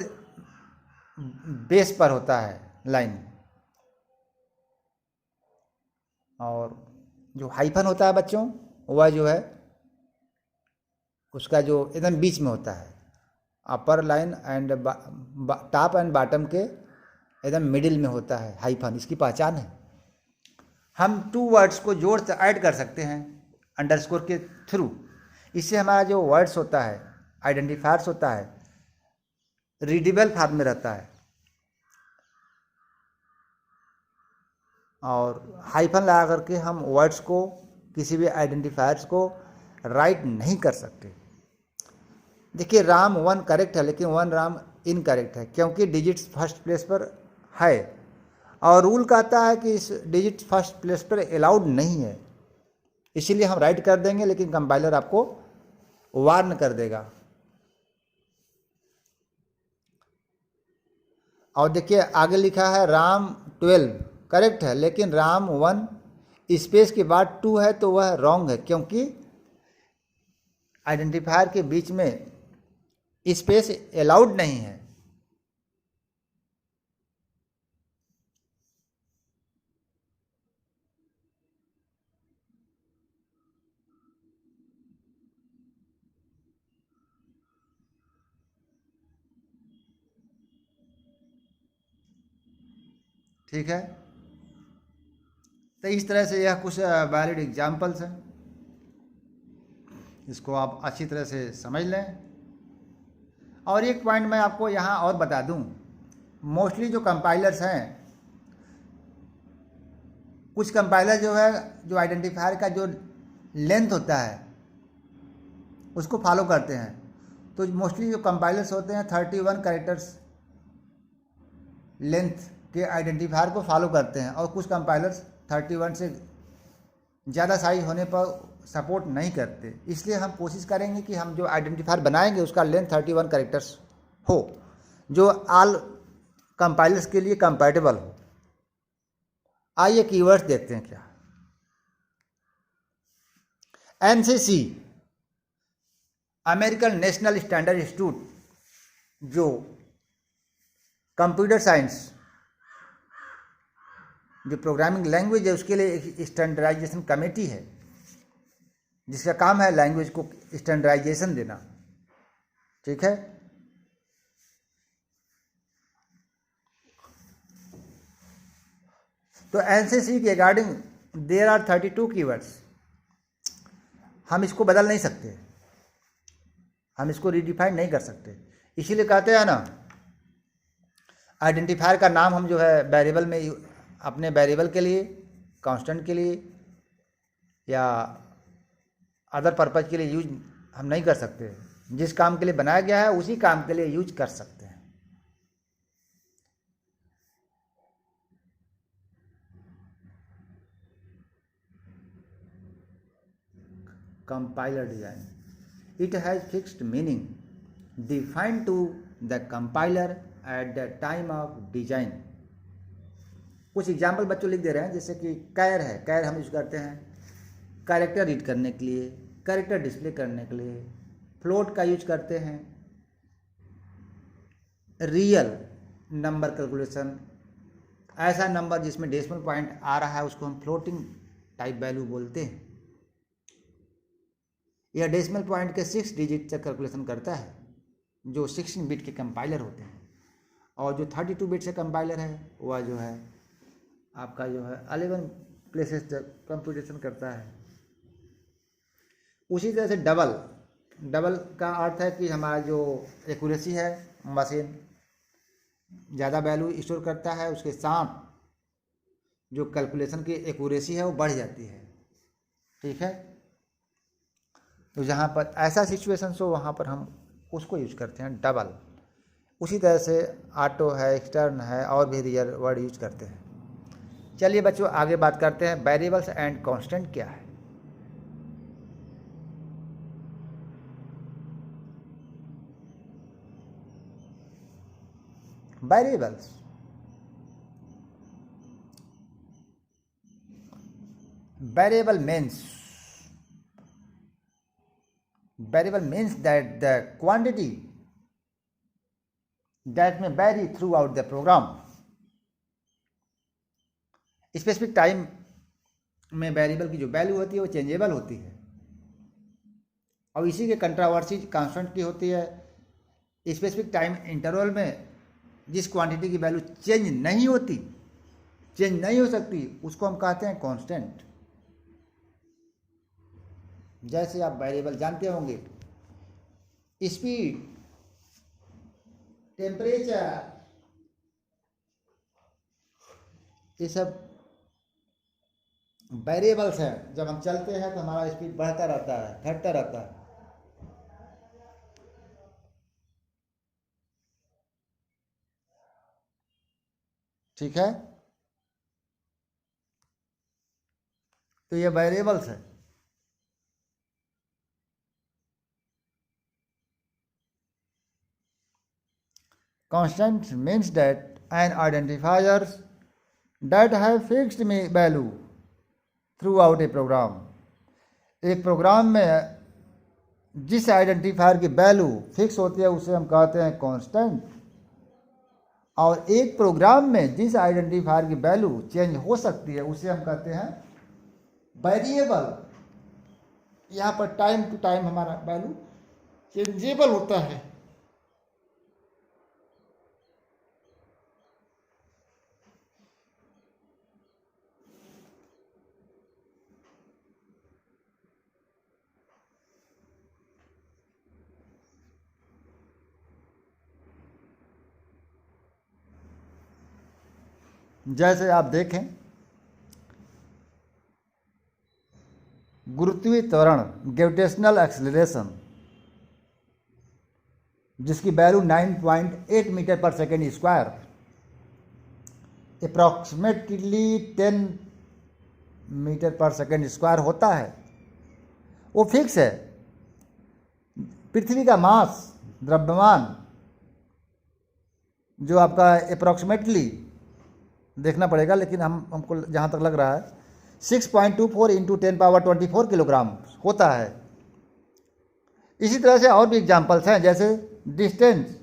बेस पर होता है लाइन, और जो हाइफन होता है बच्चों, वह जो है उसका जो एकदम बीच में होता है, अपर line and top and bottom के एकदम मिडिल में होता है हाइफन, इसकी पहचान है। हम टू वर्ड्स को जोड़ से ऐड कर सकते हैं अंडरस्कोर के थ्रू, इससे हमारा जो वर्ड्स होता है, आइडेंटिफायर्स होता है, रीडेबल फॉर्म में रहता है। और हाइफन लगा करके हम वर्ड्स को, किसी भी आइडेंटिफायर्स को राइट नहीं कर सकते। देखिए, राम 1 करेक्ट है, लेकिन 1 राम इनकरेक्ट है, क्योंकि डिजिट्स फर्स्ट प्लेस पर है, और रूल कहता है कि इस डिजिट फर्स्ट प्लेस पर अलाउड नहीं है, इसीलिए हम राइट कर देंगे, लेकिन कंपाइलर आपको वार्न कर देगा। और देखिए आगे लिखा है राम 12 करेक्ट है, लेकिन राम 1 स्पेस के बाद 2 है तो वह रॉन्ग है, क्योंकि आइडेंटिफायर के बीच में स्पेस अलाउड नहीं है। ठीक है, तो इस तरह से यह कुछ वैलिड एग्जाम्पल्स हैं, इसको आप अच्छी तरह से समझ लें। और एक पॉइंट मैं आपको यहाँ और बता दूँ, मोस्टली जो कंपाइलर्स हैं, कुछ कंपाइलर जो है जो आइडेंटिफायर का जो लेंथ होता है उसको फॉलो करते हैं। तो मोस्टली जो कंपाइलर्स होते हैं 31 कैरेक्टर्स लेंथ के आइडेंटिफायर को फॉलो करते हैं, और कुछ कंपाइलर्स 31 से ज़्यादा साइज होने पर सपोर्ट नहीं करते। इसलिए हम कोशिश करेंगे कि हम जो आइडेंटिफायर बनाएंगे उसका लेंथ 31 कैरेक्टर्स हो, जो ऑल कंपाइलर्स के लिए कंपैटिबल हो। आइए कीवर्ड्स देखते हैं क्या। NCC, American national standard institute, जो कंप्यूटर साइंस जो प्रोग्रामिंग लैंग्वेज है उसके लिए एक स्टैंडर्डाइजेशन कमेटी है जिसका काम है लैंग्वेज को स्टैंडर्डाइजेशन देना। ठीक है, तो एनसीसी के रिगार्डिंग देयर आर 32 कीवर्ड्स। हम इसको बदल नहीं सकते, हम इसको रिडिफाइन नहीं कर सकते। इसीलिए कहते हैं ना, आइडेंटिफायर का नाम हम जो है वेरिएबल में अपने वेरिएबल के लिए, कांस्टेंट के लिए या अदर पर्पज के लिए यूज हम नहीं कर सकते। जिस काम के लिए बनाया गया है उसी काम के लिए यूज कर सकते हैं। Compiler design, it has fixed meaning defined to the compiler at the time of design। कुछ एग्जाम्पल बच्चों लिख दे रहे हैं, जैसे कि कैर है, कैर हम यूज करते हैं कैरेक्टर रीड करने के लिए, कैरेक्टर डिस्प्ले करने के लिए। फ्लोट का यूज करते हैं रियल नंबर कैलकुलेशन, ऐसा नंबर जिसमें डेसिमल पॉइंट आ रहा है उसको हम फ्लोटिंग टाइप वैल्यू बोलते हैं। यह डेसिमल पॉइंट के 6 डिजिट तक कैलकुलेशन करता है, जो 16 बिट के कंपाइलर होते हैं। और जो 32 बिट से कंपाइलर है वह जो है आपका जो है 11 प्लेसेस तक कंप्यूटेशन करता है। उसी तरह से डबल, डबल का अर्थ है कि हमारा जो एक्यूरेसी है, मशीन ज़्यादा वैल्यू स्टोर करता है, उसके साथ जो कैलकुलेशन की एक्यूरेसी है वो बढ़ जाती है। ठीक है, तो जहाँ पर ऐसा सिचुएशन हो वहाँ पर हम उसको यूज करते हैं डबल। उसी तरह से ऑटो है, एक्सटर्न है, और भी रियल वर्ड यूज करते हैं। चलिए बच्चों आगे बात करते हैं वेरिएबल्स एंड कांस्टेंट क्या है। Variables, variable means that the quantity that may vary throughout the program। Specific time में वेरिएबल की जो वैल्यू होती है वो चेंजेबल होती है, और इसी के कंट्रावर्सी कांस्टेंट की होती है। स्पेसिफिक टाइम इंटरवल में जिस क्वांटिटी की वैल्यू चेंज नहीं होती, चेंज नहीं हो सकती, उसको हम कहते हैं कांस्टेंट। जैसे आप वेरिएबल जानते होंगे, स्पीड, टेम्परेचर, ये सब वेरिएबल्स हैं। जब हम चलते हैं तो हमारा स्पीड बढ़ता रहता है, घटता रहता है। ठीक है, तो ये वेरिएबल्स है। Constant means that an identifiers that have fixed value throughout a program। एक प्रोग्राम में जिस आइडेंटिफायर की वैल्यू फिक्स होती है उसे हम कहते हैं कांस्टेंट, और एक प्रोग्राम में जिस आइडेंटिफायर की वैल्यू चेंज हो सकती है उसे हम कहते हैं वेरिएबल। यहाँ पर टाइम टू टाइम हमारा वैल्यू चेंजेबल होता है। जैसे आप देखें, गुरुत्वीय त्वरण ग्रेविटेशनल एक्सेलरेशन जिसकी वैल्यू 9.8 मीटर पर सेकेंड स्क्वायर, अप्रॉक्सीमेटली 10 मीटर पर सेकेंड स्क्वायर होता है, वो फिक्स है। पृथ्वी का मास, द्रव्यमान, जो आपका अप्रॉक्सीमेटली देखना पड़ेगा, लेकिन हमको जहाँ तक लग रहा है 6.24 इंटू 10⁻24 किलोग्राम होता है। इसी तरह से और भी एग्जाम्पल्स हैं, जैसे distance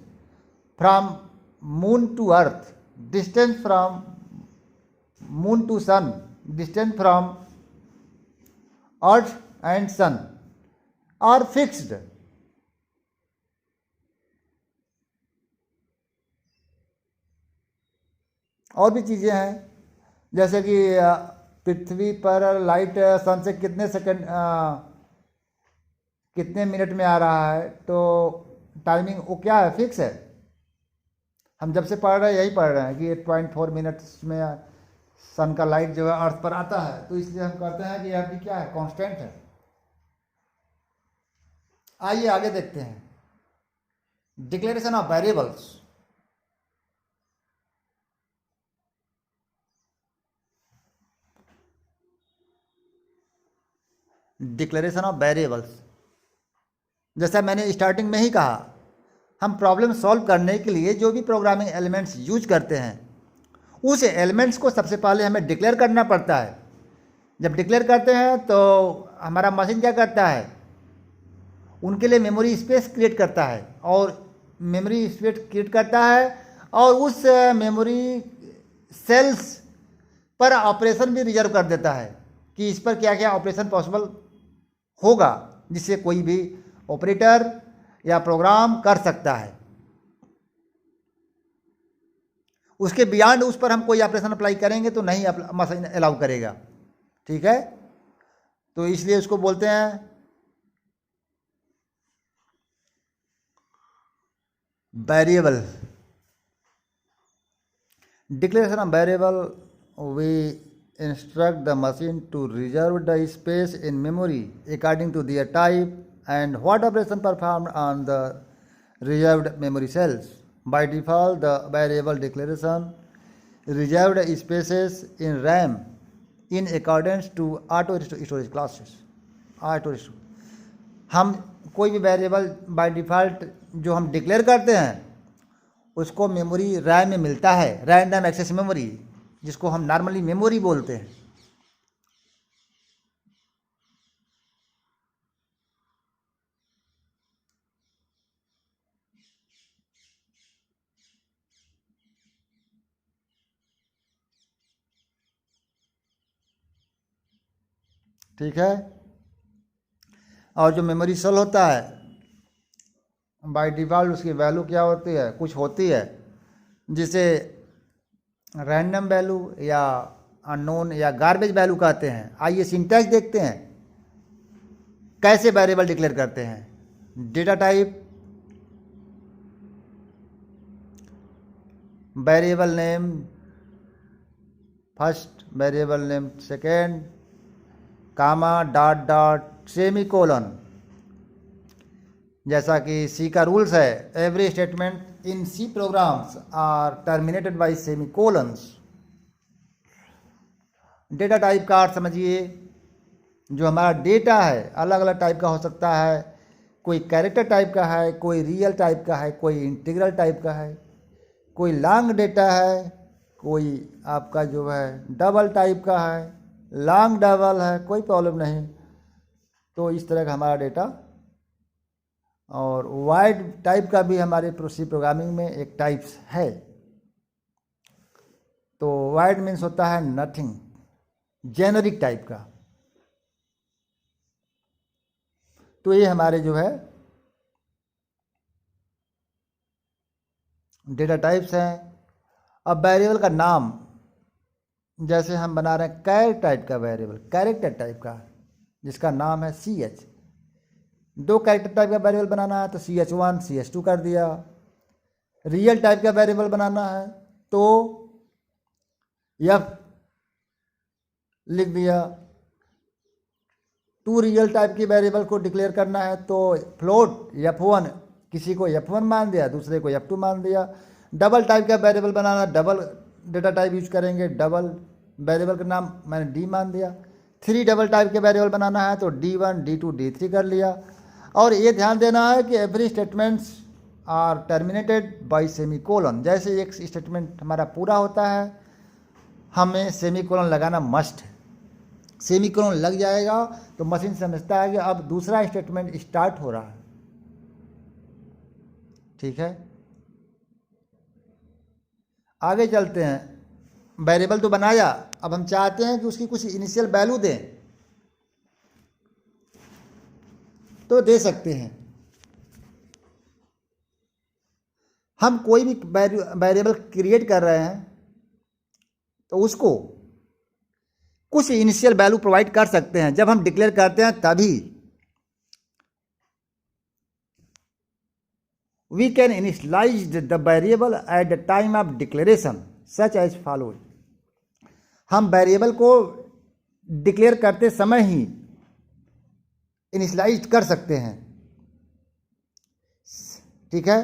from moon to earth, distance from moon to sun, distance from earth and sun are fixed. और भी चीज़ें हैं, जैसे कि पृथ्वी पर लाइट सन से कितने मिनट में आ रहा है, तो टाइमिंग वो क्या है, फिक्स है। हम जब से पढ़ रहे हैं यही पढ़ रहे हैं कि 8.4 मिनट्स में सन का लाइट जो है अर्थ पर आता है, तो इसलिए हम कहते हैं कि यह भी क्या है, कांस्टेंट है। आइए आगे देखते हैं, declaration of variables. Declaration of variables, जैसा मैंने स्टार्टिंग में ही कहा, हम प्रॉब्लम सॉल्व करने के लिए जो भी प्रोग्रामिंग एलिमेंट्स यूज करते हैं उस एलिमेंट्स को सबसे पहले हमें डिक्लेयर करना पड़ता है। जब डिक्लेयर करते हैं तो हमारा मशीन क्या करता है, उनके लिए मेमोरी स्पेस क्रिएट करता है, और मेमोरी स्पेस क्रिएट करता है और उस मेमोरी सेल्स पर ऑपरेशन भी रिजर्व कर देता है कि इस पर क्या क्या ऑपरेशन पॉसिबल होगा, जिससे कोई भी ऑपरेटर या प्रोग्राम कर सकता है। उसके बियॉन्ड उस पर हम कोई ऑपरेशन अप्लाई करेंगे तो नहीं मशीन अलाउ करेगा, ठीक है। तो इसलिए उसको बोलते हैं variable. Declaration of variable, we instruct the machine to reserve the space in memory according to their type and what operation performed on the reserved memory cells. By default, the variable declaration reserved spaces in RAM in accordance to auto storage classes. हम कोई भी variable by default जो हम declare करते हैं उसको memory RAM में मिलता है, रैंडम एक्सेस मेमोरी, जिसको हम नॉर्मली मेमोरी बोलते हैं। ठीक है। और जो मेमोरी सेल होता है बाय डिफ़ॉल्ट उसकी वैल्यू क्या होती है, कुछ होती है जिसे रैंडम वैल्यू या अननोन या गार्बेज वैल्यू कहते हैं। आइए सिंटैक्स देखते हैं कैसे वेरिएबल डिक्लेयर करते हैं। Data type, variable name first, variable name second, comma dot dot semicolon. जैसा कि सी का रूल्स है, every statement in C programs are terminated by semicolons. Data type का अर्थ समझिए, जो हमारा डेटा है अलग अलग टाइप का हो सकता है, कोई कैरेक्टर टाइप का है, कोई रियल टाइप का है, कोई इंटीग्रल टाइप का है, कोई लॉन्ग डेटा है, कोई आपका जो है डबल टाइप का है, लॉन्ग डबल है, कोई प्रॉब्लम नहीं। तो इस तरह का हमारा डेटा और वाइड टाइप का भी हमारे सी प्रोग्रामिंग में एक टाइप्स है। तो वाइड मीन्स होता है नथिंग, जेनरिक टाइप का। तो ये हमारे जो है डेटा टाइप्स हैं। अब वेरिएबल का नाम, जैसे हम बना रहे हैं कैरेक्टर टाइप का वेरिएबल, कैरेक्टर टाइप का, जिसका नाम है CH। 2 कैरेक्टर टाइप का वेरिएबल बनाना है तो CH1 CH2 कर दिया। रियल टाइप का वेरिएबल बनाना है तो F लिख दिया। 2 रियल टाइप की वेरिएबल को डिक्लेयर करना है तो फ्लोट F1, किसी को F1 मान दिया, दूसरे को F2 मान दिया। डबल टाइप का वेरिएबल बनाना, डबल डेटा टाइप यूज करेंगे, डबल वेरिएबल का नाम मैंने D मान दिया। 3 डबल टाइप के वेरिएबल बनाना है तो D1 D2 D3 कर लिया। और ये ध्यान देना है कि every statements are terminated by semicolon. जैसे एक स्टेटमेंट हमारा पूरा होता है, हमें सेमीकोलन लगाना मस्ट है। सेमीकोलन लग जाएगा तो मशीन समझता है कि अब दूसरा स्टेटमेंट स्टार्ट हो रहा है। ठीक है, आगे चलते हैं। वेरिएबल तो बनाया, अब हम चाहते हैं कि उसकी कुछ इनिशियल वैल्यू दें, तो दे सकते हैं। हम कोई भी वेरिएबल क्रिएट कर रहे हैं तो उसको कुछ इनिशियल वैल्यू प्रोवाइड कर सकते हैं। जब हम डिक्लेयर करते हैं तभी we can initialise the variable at the time of declaration such as follows. हम वेरिएबल को डिक्लेयर करते समय ही इनिशियलाइज कर सकते हैं। ठीक है,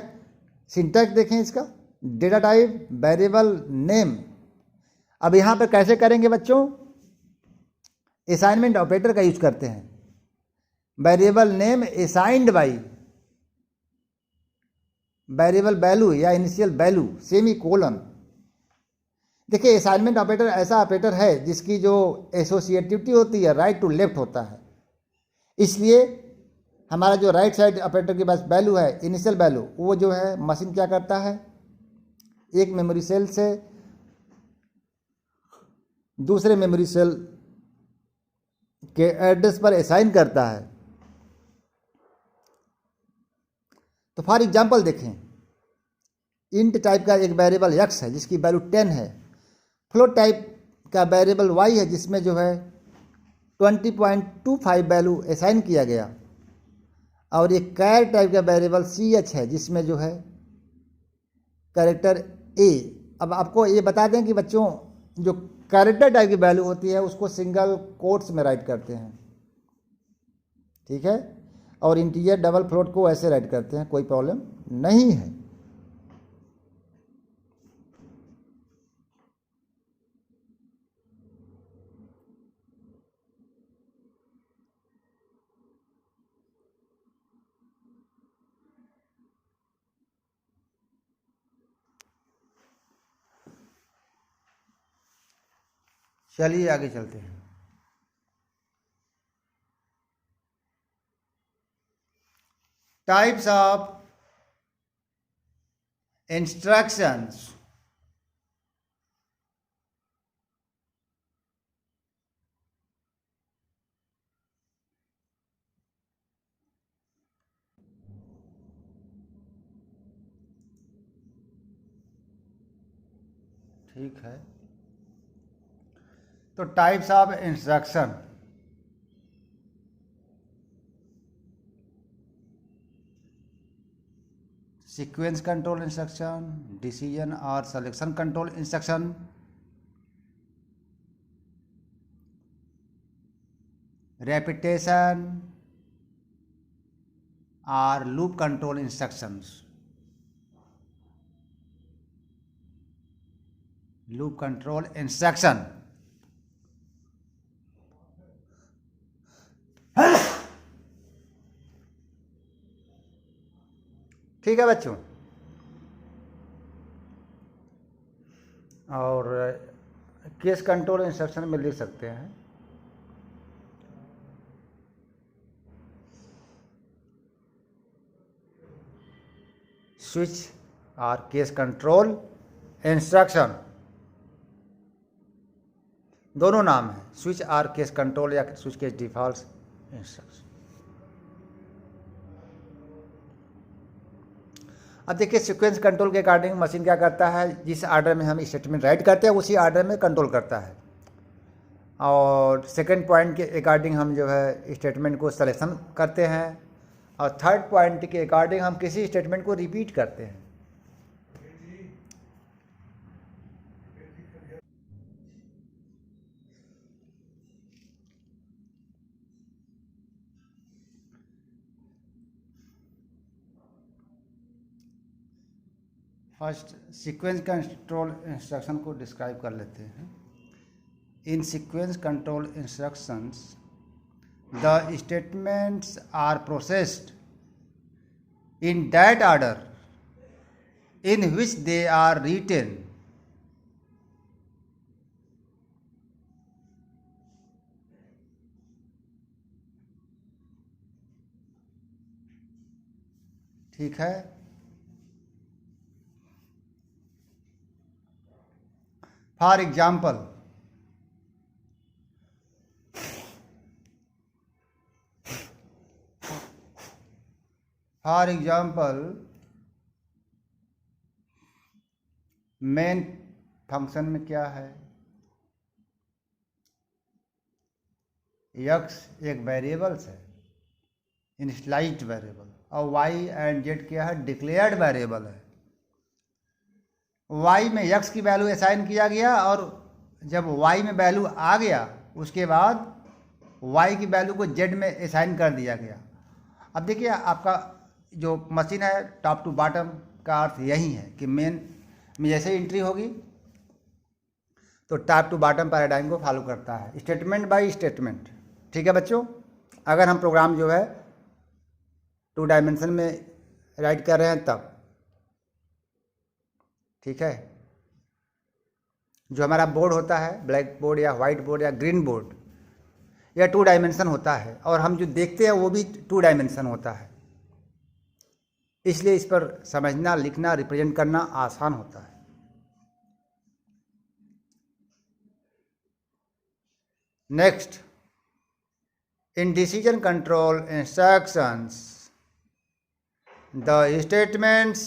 सिंटैक्स देखें इसका, डेटा टाइप वेरिएबल नेम। अब यहां पर कैसे करेंगे बच्चों, असाइनमेंट ऑपरेटर का यूज करते हैं। Variable name assigned by variable value या इनिशियल वैल्यू सेमी कोलन। देखिए, असाइनमेंट ऑपरेटर ऐसा ऑपरेटर है जिसकी जो एसोसिएटिविटी होती है राइट टू लेफ्ट होता है। इसलिए हमारा जो राइट साइड ऑपरेटर के पास वैल्यू है, इनिशियल वैल्यू, वो जो है मशीन क्या करता है, एक मेमोरी सेल से दूसरे मेमोरी सेल के एड्रेस पर असाइन करता है। तो फॉर एग्जांपल देखें, इंट टाइप का एक वेरिएबल x है जिसकी वैल्यू 10 है। फ्लोट टाइप का वेरिएबल y है जिसमें जो है 20.25 वैल्यू असाइन किया गया। और एक कैर टाइप का वेरिएबल ch है जिसमें जो है कैरेक्टर a। अब आपको ये बता दें कि बच्चों, जो कैरेक्टर टाइप की वैल्यू होती है उसको सिंगल कोट्स में राइट करते हैं। ठीक है, और इंटीजर डबल फ्लोट को ऐसे राइट करते हैं, कोई प्रॉब्लम नहीं है। चलिए आगे चलते हैं। Types of instructions. ठीक है, तो types of instruction. Sequence control instruction, decision और सिलेक्शन कंट्रोल इंस्ट्रक्शन, रेपिटेशन और loop control instructions. Loop control instruction. ठीक है बच्चों, और केस कंट्रोल इंस्ट्रक्शन में लिख सकते हैं स्विच और केस कंट्रोल इंस्ट्रक्शन, दोनों नाम है, स्विच और केस कंट्रोल या स्विच केस डिफॉल्ट इंस्ट्रक्शन। अब देखिए सीक्वेंस कंट्रोल के अकॉर्डिंग मशीन क्या करता है, जिस ऑर्डर में हम स्टेटमेंट राइट करते हैं उसी ऑर्डर में कंट्रोल करता है। और सेकंड पॉइंट के अकॉर्डिंग हम जो है स्टेटमेंट को सलेक्शन करते हैं, और थर्ड पॉइंट के अकॉर्डिंग हम किसी स्टेटमेंट को रिपीट करते हैं। फर्स्ट सीक्वेंस कंट्रोल इंस्ट्रक्शन को डिस्क्राइब कर लेते हैं। In sequence control instructions the statements are processed in that order in which they are written. ठीक है। फॉर एग्जाम्पल, मेन फंक्शन में क्या है, x एक वेरिएबल्स है, इनिशियलाइज्ड वेरिएबल, और y एंड z क्या है, डिक्लेयर्ड वेरिएबल है। y में x की वैल्यू असाइन किया गया, और जब y में वैल्यू आ गया उसके बाद y की वैल्यू को z में असाइन कर दिया गया। अब देखिए आपका जो मशीन है टॉप टू बॉटम का अर्थ यही है कि मेन में जैसे एंट्री होगी तो टॉप टू बॉटम पैराडाइम को फॉलो करता है, स्टेटमेंट बाय स्टेटमेंट। ठीक है बच्चों, अगर हम प्रोग्राम जो है 2 डायमेंशन में राइट कर रहे हैं तब, ठीक है, जो हमारा बोर्ड होता है ब्लैक बोर्ड या वाइट बोर्ड या ग्रीन बोर्ड, या 2 डायमेंशन होता है, और हम जो देखते हैं वो भी 2 डायमेंशन होता है, इसलिए इस पर समझना, लिखना, रिप्रेजेंट करना आसान होता है। Next, in decision control instructions the statements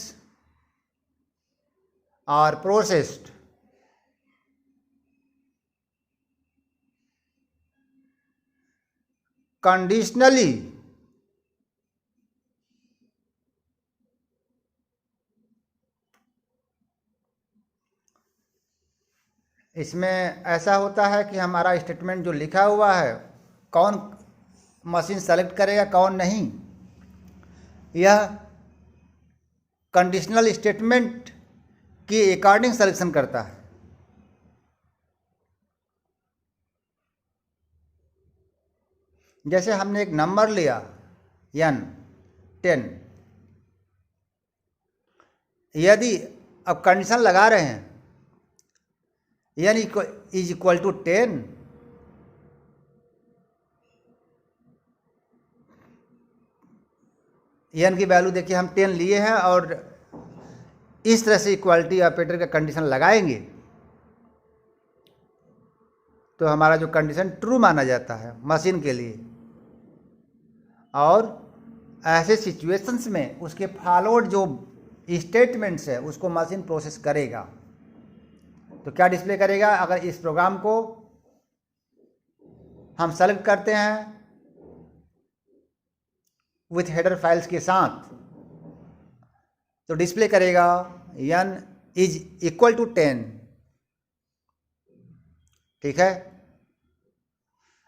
are processed conditionally इसमें ऐसा होता है कि हमारा स्टेटमेंट जो लिखा हुआ है कौन मशीन सेलेक्ट करेगा कौन नहीं, यह कंडीशनल स्टेटमेंट के अकॉर्डिंग सिलेक्शन करता है। जैसे हमने एक नंबर लिया n 10, यदि अब कंडीशन लगा रहे हैं n is equal to 10, n की वैल्यू देखिए हम 10 लिए हैं और इस तरह से इक्वालिटी ऑपरेटर का कंडीशन लगाएंगे तो हमारा जो कंडीशन ट्रू माना जाता है मशीन के लिए, और ऐसे सिचुएशंस में उसके फॉलोड जो स्टेटमेंट्स है उसको मशीन प्रोसेस करेगा। तो क्या डिस्प्ले करेगा, अगर इस प्रोग्राम को हम सेलेक्ट करते हैं विथ हेडर फाइल्स के साथ तो डिस्प्ले करेगा n इज इक्वल टू 10। ठीक है,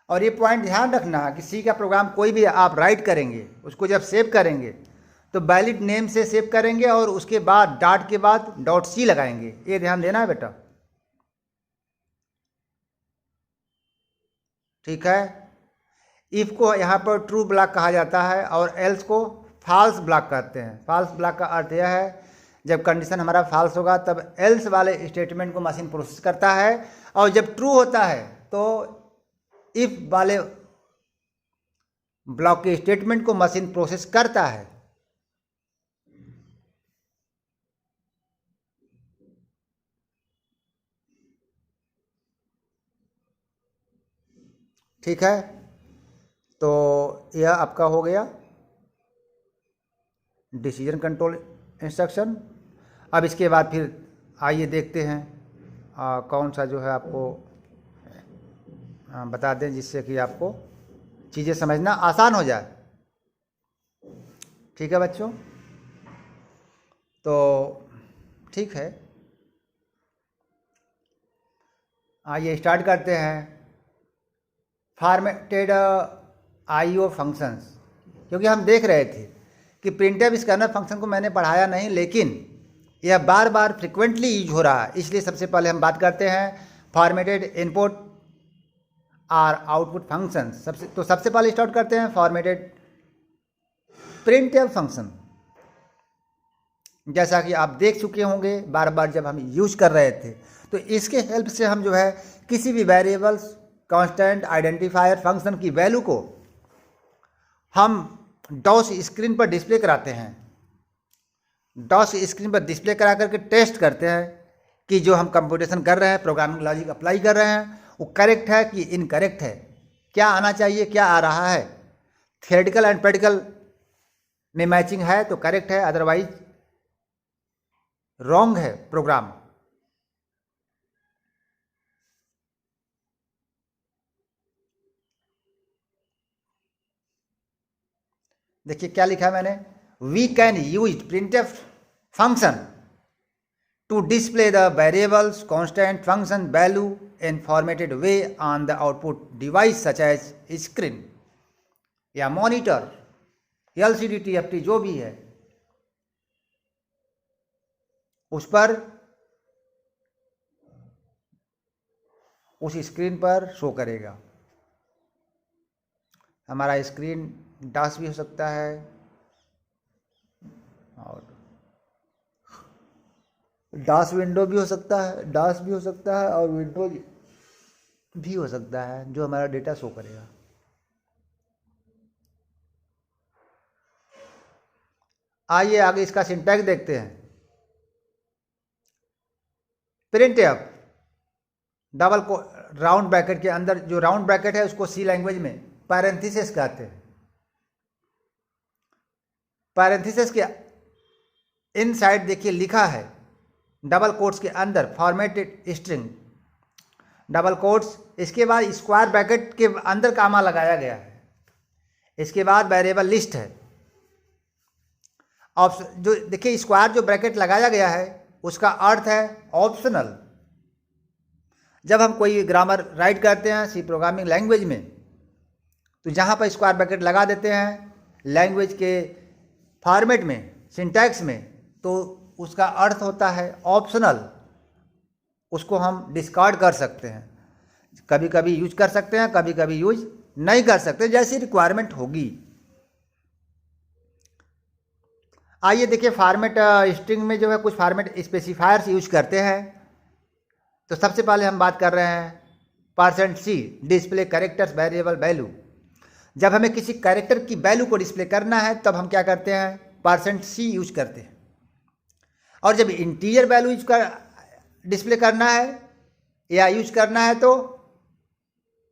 और ये पॉइंट ध्यान रखना है कि सी का प्रोग्राम कोई भी आप राइट करेंगे उसको जब सेव करेंगे तो वैलिड नेम से सेव करेंगे और उसके बाद डॉट के बाद .c लगाएंगे, ये ध्यान देना है बेटा। ठीक है, इफ को यहाँ पर ट्रू ब्लॉक कहा जाता है और एल्स को फॉल्स ब्लॉक कहते हैं। फॉल्स ब्लॉक का अर्थ यह है जब कंडीशन हमारा फॉल्स होगा तब एल्स वाले स्टेटमेंट को मशीन प्रोसेस करता है, और जब ट्रू होता है तो इफ वाले ब्लॉक के स्टेटमेंट को मशीन प्रोसेस करता है। ठीक है, तो यह आपका हो गया डिसीजन कंट्रोल इंस्ट्रक्शन। अब इसके बाद फिर आइए देखते हैं कौन सा जो है आपको बता दें जिससे कि आपको चीज़ें समझना आसान हो जाए। ठीक है बच्चों, तो ठीक है, आइए स्टार्ट करते हैं। फॉर्मेटेड आईओ फंक्शंस, क्योंकि हम देख रहे थे कि प्रिंटफ स्कैनर फंक्शन को मैंने पढ़ाया नहीं, लेकिन यह बार बार फ्रिक्वेंटली यूज हो रहा है, इसलिए सबसे पहले हम बात करते हैं फॉर्मेटेड इनपुट और आउटपुट फंक्शन। सबसे पहले स्टार्ट करते हैं फॉर्मेटेड प्रिंटफ फंक्शन। जैसा कि आप देख चुके होंगे बार बार जब हम यूज कर रहे थे, तो इसके हेल्प से हम जो है किसी भी वेरिएबल्स, कांस्टेंट, आइडेंटिफायर, फंक्शन की वैल्यू को हम डॉस स्क्रीन पर डिस्प्ले कराते हैं। डॉस स्क्रीन पर डिस्प्ले करा करके टेस्ट करते हैं कि जो हम कंप्यूटेशन कर रहे हैं, प्रोग्रामिंग लॉजिक अप्लाई कर रहे हैं, वो करेक्ट है कि इनकरेक्ट है, क्या आना चाहिए, क्या आ रहा है, थियोरेटिकल एंड प्रैक्टिकल में मैचिंग है तो करेक्ट है, अदरवाइज रॉन्ग है प्रोग्राम। देखिए क्या लिखा है मैंने, we can use printf function to display the variables, constant, function value in formatted way on the output device such as screen या monitor, LCD, TFT जो भी है उस पर, उस स्क्रीन पर शो करेगा। हमारा स्क्रीन डास भी हो सकता है और डास विंडो भी हो सकता है, डास भी हो सकता है और विंडो भी हो सकता है, जो हमारा डेटा शो करेगा। आइए आगे इसका सिंटैक्स देखते हैं। प्रिंटफ डबल को राउंड ब्रैकेट के अंदर, जो राउंड ब्रैकेट है उसको सी लैंग्वेज में पैरेंथेसिस कहते हैं। पैरेंथेसिस के इनसाइड देखिए लिखा है डबल कोट्स के अंदर फॉर्मेटेड स्ट्रिंग, डबल कोट्स, इसके बाद स्क्वायर ब्रैकेट के अंदर कामा लगाया गया है, इसके बाद वेरिएबल लिस्ट है। ऑप्शन जो देखिए स्क्वायर जो ब्रैकेट लगाया गया है उसका अर्थ है ऑप्शनल। जब हम कोई ग्रामर राइट करते हैं सी प्रोग्रामिंग लैंग्वेज में, तो जहाँ पर स्क्वायर ब्रैकेट लगा देते हैं लैंग्वेज के फॉर्मेट में, सिंटैक्स में, तो उसका अर्थ होता है ऑप्शनल। उसको हम डिस्कार्ड कर सकते हैं, कभी कभी यूज कर सकते हैं, कभी कभी यूज नहीं कर सकते, जैसी रिक्वायरमेंट होगी। आइए देखिए फॉर्मेट स्ट्रिंग में जो है कुछ फॉर्मेट स्पेसिफायर्स यूज करते हैं। तो सबसे पहले हम बात कर रहे हैं %C display characters variable value. जब हमें किसी कैरेक्टर की वैल्यू को डिस्प्ले करना है तब हम क्या करते हैं, %C यूज करते हैं। और जब इंटीजर वैल्यू डिस्प्ले करना है या यूज करना है तो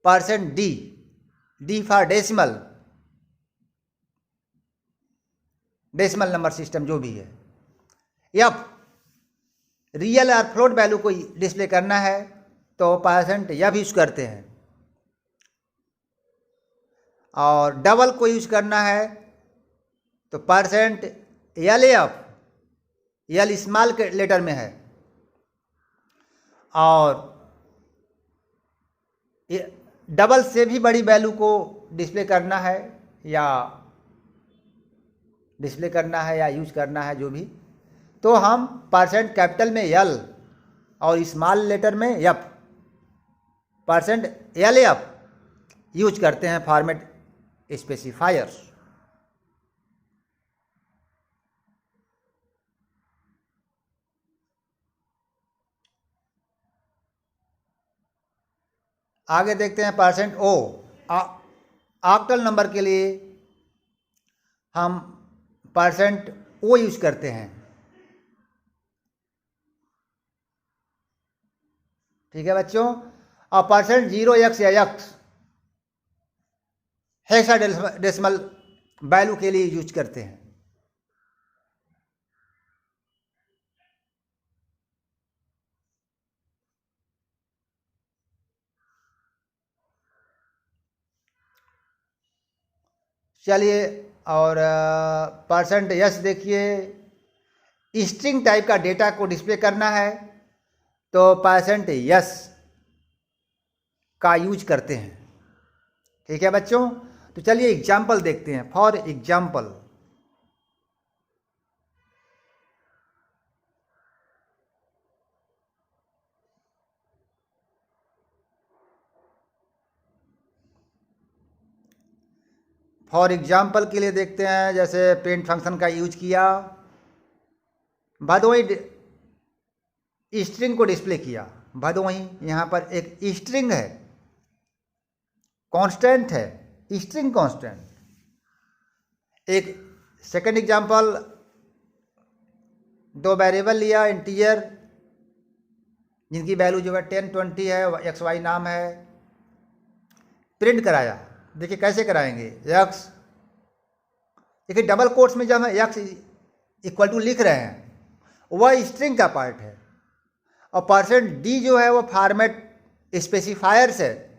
%D, D for decimal, decimal number system जो भी है। या रियल और फ्लोट वैल्यू को डिस्प्ले करना है तो %F यूज करते हैं। और डबल को यूज करना है तो %LAF, यल स्मॉल के लेटर में है। और डबल से भी बड़ी वैल्यू को डिस्प्ले करना है या यूज करना है जो भी, तो हम कैपिटल में L और स्मॉल लेटर में F, %LAF यूज करते हैं फॉर्मेट स्पेसिफायर्स। आगे देखते हैं %O, ऑक्टल नंबर के लिए हम %O यूज करते हैं। ठीक है बच्चों। और %0x या x हेक्साडेसिमल वैल्यू के लिए यूज करते हैं। चलिए, और परसेंट यस देखिए, स्ट्रिंग टाइप का डेटा को डिस्प्ले करना है तो परसेंट यस का यूज करते हैं। ठीक है बच्चों, तो चलिए एग्जाम्पल देखते हैं। फॉर एग्जाम्पल, के लिए देखते हैं, जैसे प्रिंट फंक्शन का यूज किया, भदोही स्ट्रिंग को डिस्प्ले किया। भदोही यहाँ पर एक स्ट्रिंग है, कांस्टेंट है, स्ट्रिंग कांस्टेंट। एक सेकंड एग्जांपल, दो वेरिएबल लिया इंटीजर, जिनकी वैल्यू जो है 10 20 है, एक्स वाई नाम है, प्रिंट कराया। देखिए कैसे कराएंगे, एक्स, देखिए डबल कोट्स में जब हम एक्स इक्वल टू लिख रहे हैं वह स्ट्रिंग का पार्ट है, और परसेंट डी जो है वो फॉर्मेट स्पेसिफायर्स है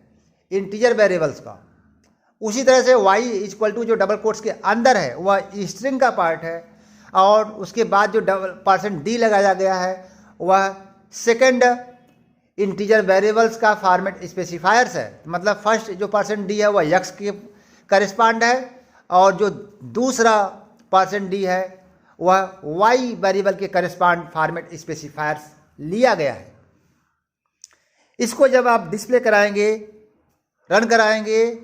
इंटीजर वेरिएबल्स का। उसी तरह से y इक्वल टू जो डबल कोट्स के अंदर है वह स्ट्रिंग का पार्ट है, और उसके बाद जो डबल परसेंट डी लगाया गया है वह सेकंड इंटीजर वेरिएबल्स का फॉर्मेट स्पेसिफायर्स है। मतलब फर्स्ट जो परसेंट डी है वह x के करिस्पॉन्ड है, और जो दूसरा परसेंट डी है वह y वेरिएबल के करिस्पॉन्ड फॉर्मेट स्पेसिफायर्स लिया गया है। इसको जब आप डिस्प्ले कराएंगे, रन कराएंगे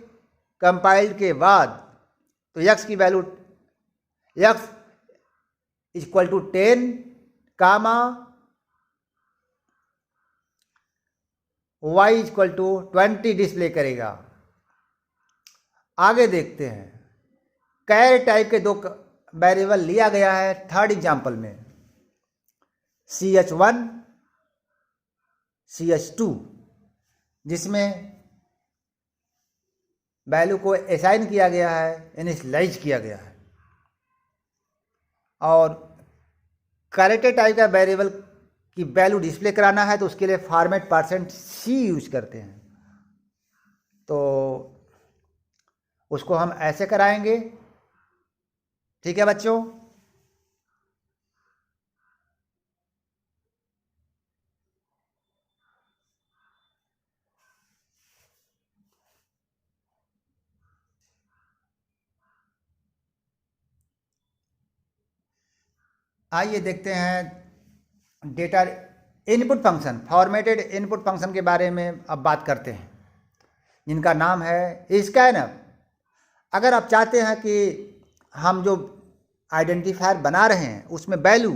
कंपाइल्ड के बाद, तो x की value x equal to 10 comma y equal to 20 display करेगा। आगे देखते हैं, कैर टाइप के दो वेरिएबल लिया गया है थर्ड एग्जांपल में, ch1 ch2, जिसमें वैल्यू को असाइन किया गया है, इनिशियलाइज किया गया है। और कैरेक्टर टाइप का वेरिएबल की वैल्यू डिस्प्ले कराना है तो उसके लिए फॉर्मेट परसेंट सी यूज करते हैं। तो उसको हम ऐसे कराएंगे। ठीक है बच्चों, आइए देखते हैं data input function, formatted input function के बारे में अब बात करते हैं, जिनका नाम है स्कैनर। अगर आप चाहते हैं कि हम जो आइडेंटिफायर बना रहे हैं उसमें वैल्यू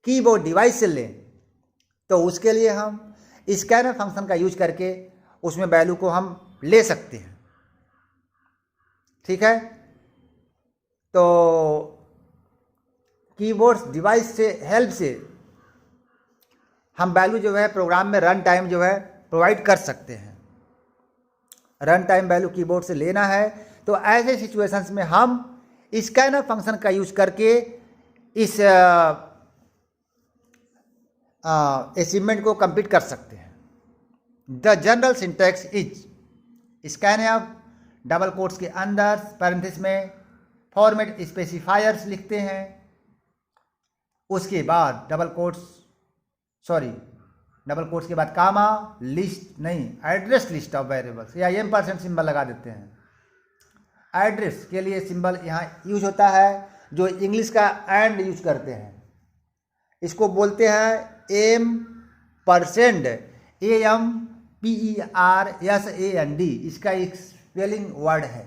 कीबोर्ड डिवाइस से लें, तो उसके लिए हम स्कैनर फंक्शन का यूज करके उसमें वैल्यू को हम ले सकते हैं। ठीक है, तो कीबोर्ड डिवाइस से हेल्प से हम वैल्यू जो है प्रोग्राम में रन टाइम जो है प्रोवाइड कर सकते हैं। रन टाइम वैल्यू कीबोर्ड से लेना है तो ऐसे सिचुएशंस में हम स्कैनर फंक्शन का यूज करके इस अचीवमेंट को कंप्लीट कर सकते हैं। The general syntax is scanner double quotes के अंदर पैरेंथेसिस में फॉर्मेट स्पेसिफायर्स लिखते हैं, उसके बाद डबल कोट्स के बाद कामा, लिस्ट नहीं एड्रेस लिस्ट ऑफ वेरिएबल्स, या %, सिंबल लगा देते हैं। एड्रेस के लिए सिंबल यहाँ यूज होता है, जो इंग्लिश का एंड यूज करते हैं। इसको बोलते हैं %, AMPERSAND, इसका एक स्पेलिंग वर्ड है।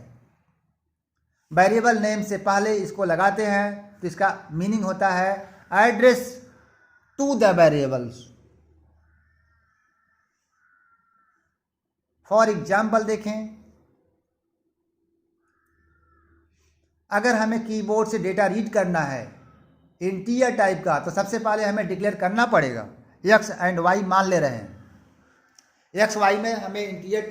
वेरिएबल नेम से पहले इसको लगाते हैं तो इसका मीनिंग होता है address to the variables. For example देखें, अगर हमें कीबोर्ड से डेटा रीड करना है इंटीजर टाइप का, तो सबसे पहले हमें डिक्लेयर करना पड़ेगा। x एंड y मान ले रहे हैं, x y में हमें इंटीजर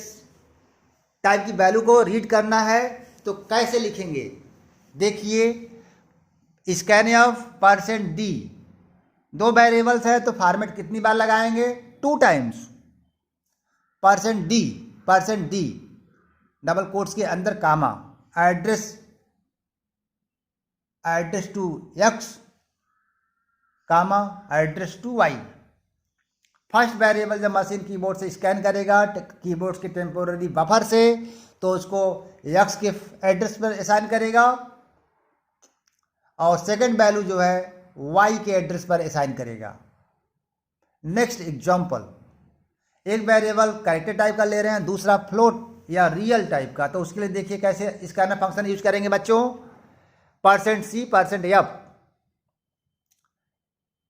टाइप की वैल्यू को रीड करना है तो कैसे लिखेंगे? देखिए, स्कैन ऑफ परसेंट डी, दो वेरिएबल्स है तो फॉर्मेट कितनी बार लगाएंगे? 2 times. Percent d double quotes के अंदर comma, address to x comma address to y. First variable जब मशीन कीबोर्ड से स्कैन करेगा कीबोर्ड के टेम्पोररी बफर से तो उसको एक्स के एड्रेस पर असाइन करेगा और सेकंड वैल्यू जो है वाई के एड्रेस पर असाइन करेगा। नेक्स्ट एग्जांपल, एक वेरिएबल कैरेक्टर टाइप का ले रहे हैं, दूसरा फ्लोट या रियल टाइप का, तो उसके लिए देखिए कैसे इसका फंक्शन यूज करेंगे बच्चों। %C %F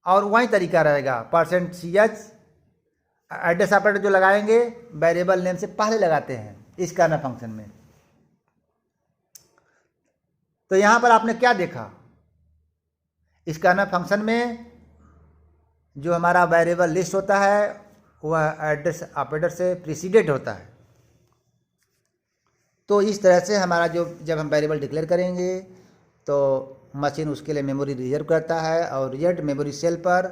और वही तरीका रहेगा। %CH एड्रेस ऑपरेटर जो लगाएंगे वेरिएबल नेम से पहले लगाते हैं इस करना फंक्शन में। तो यहां पर आपने क्या देखा? इस करना फंक्शन में जो हमारा वेरिएबल लिस्ट होता है वह एड्रेस ऑपरेटर से प्रीसीडेड होता है। तो इस तरह से हमारा जब हम वेरिएबल डिक्लेयर करेंगे तो मशीन उसके लिए मेमोरी रिजर्व करता है और रिजर्व मेमोरी सेल पर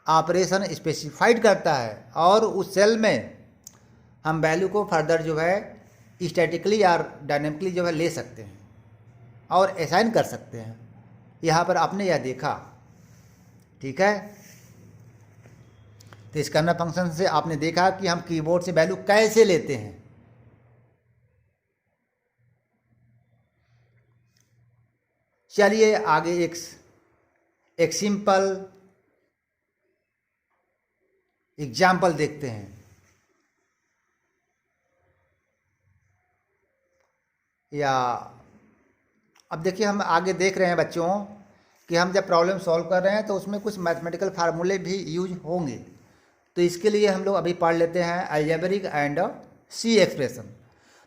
ऑपरेशन स्पेसिफाइड करता है और उस सेल में हम वैल्यू को फर्दर जो है स्टैटिकली या डायनेमिकली जो है ले सकते हैं और असाइन कर सकते हैं। यहाँ पर आपने यह देखा, ठीक है। तो इस करना फंक्शन से आपने देखा कि हम कीबोर्ड से वैल्यू कैसे लेते हैं। चलिए आगे एक सिंपल एग्जाम्पल देखते हैं। या अब देखिए, हम आगे देख रहे हैं बच्चों कि हम जब प्रॉब्लम सॉल्व कर रहे हैं तो उसमें कुछ मैथमेटिकल फार्मूले भी यूज होंगे। तो इसके लिए हम लोग अभी पढ़ लेते हैं अलजेब्रिक एंड सी एक्सप्रेशन।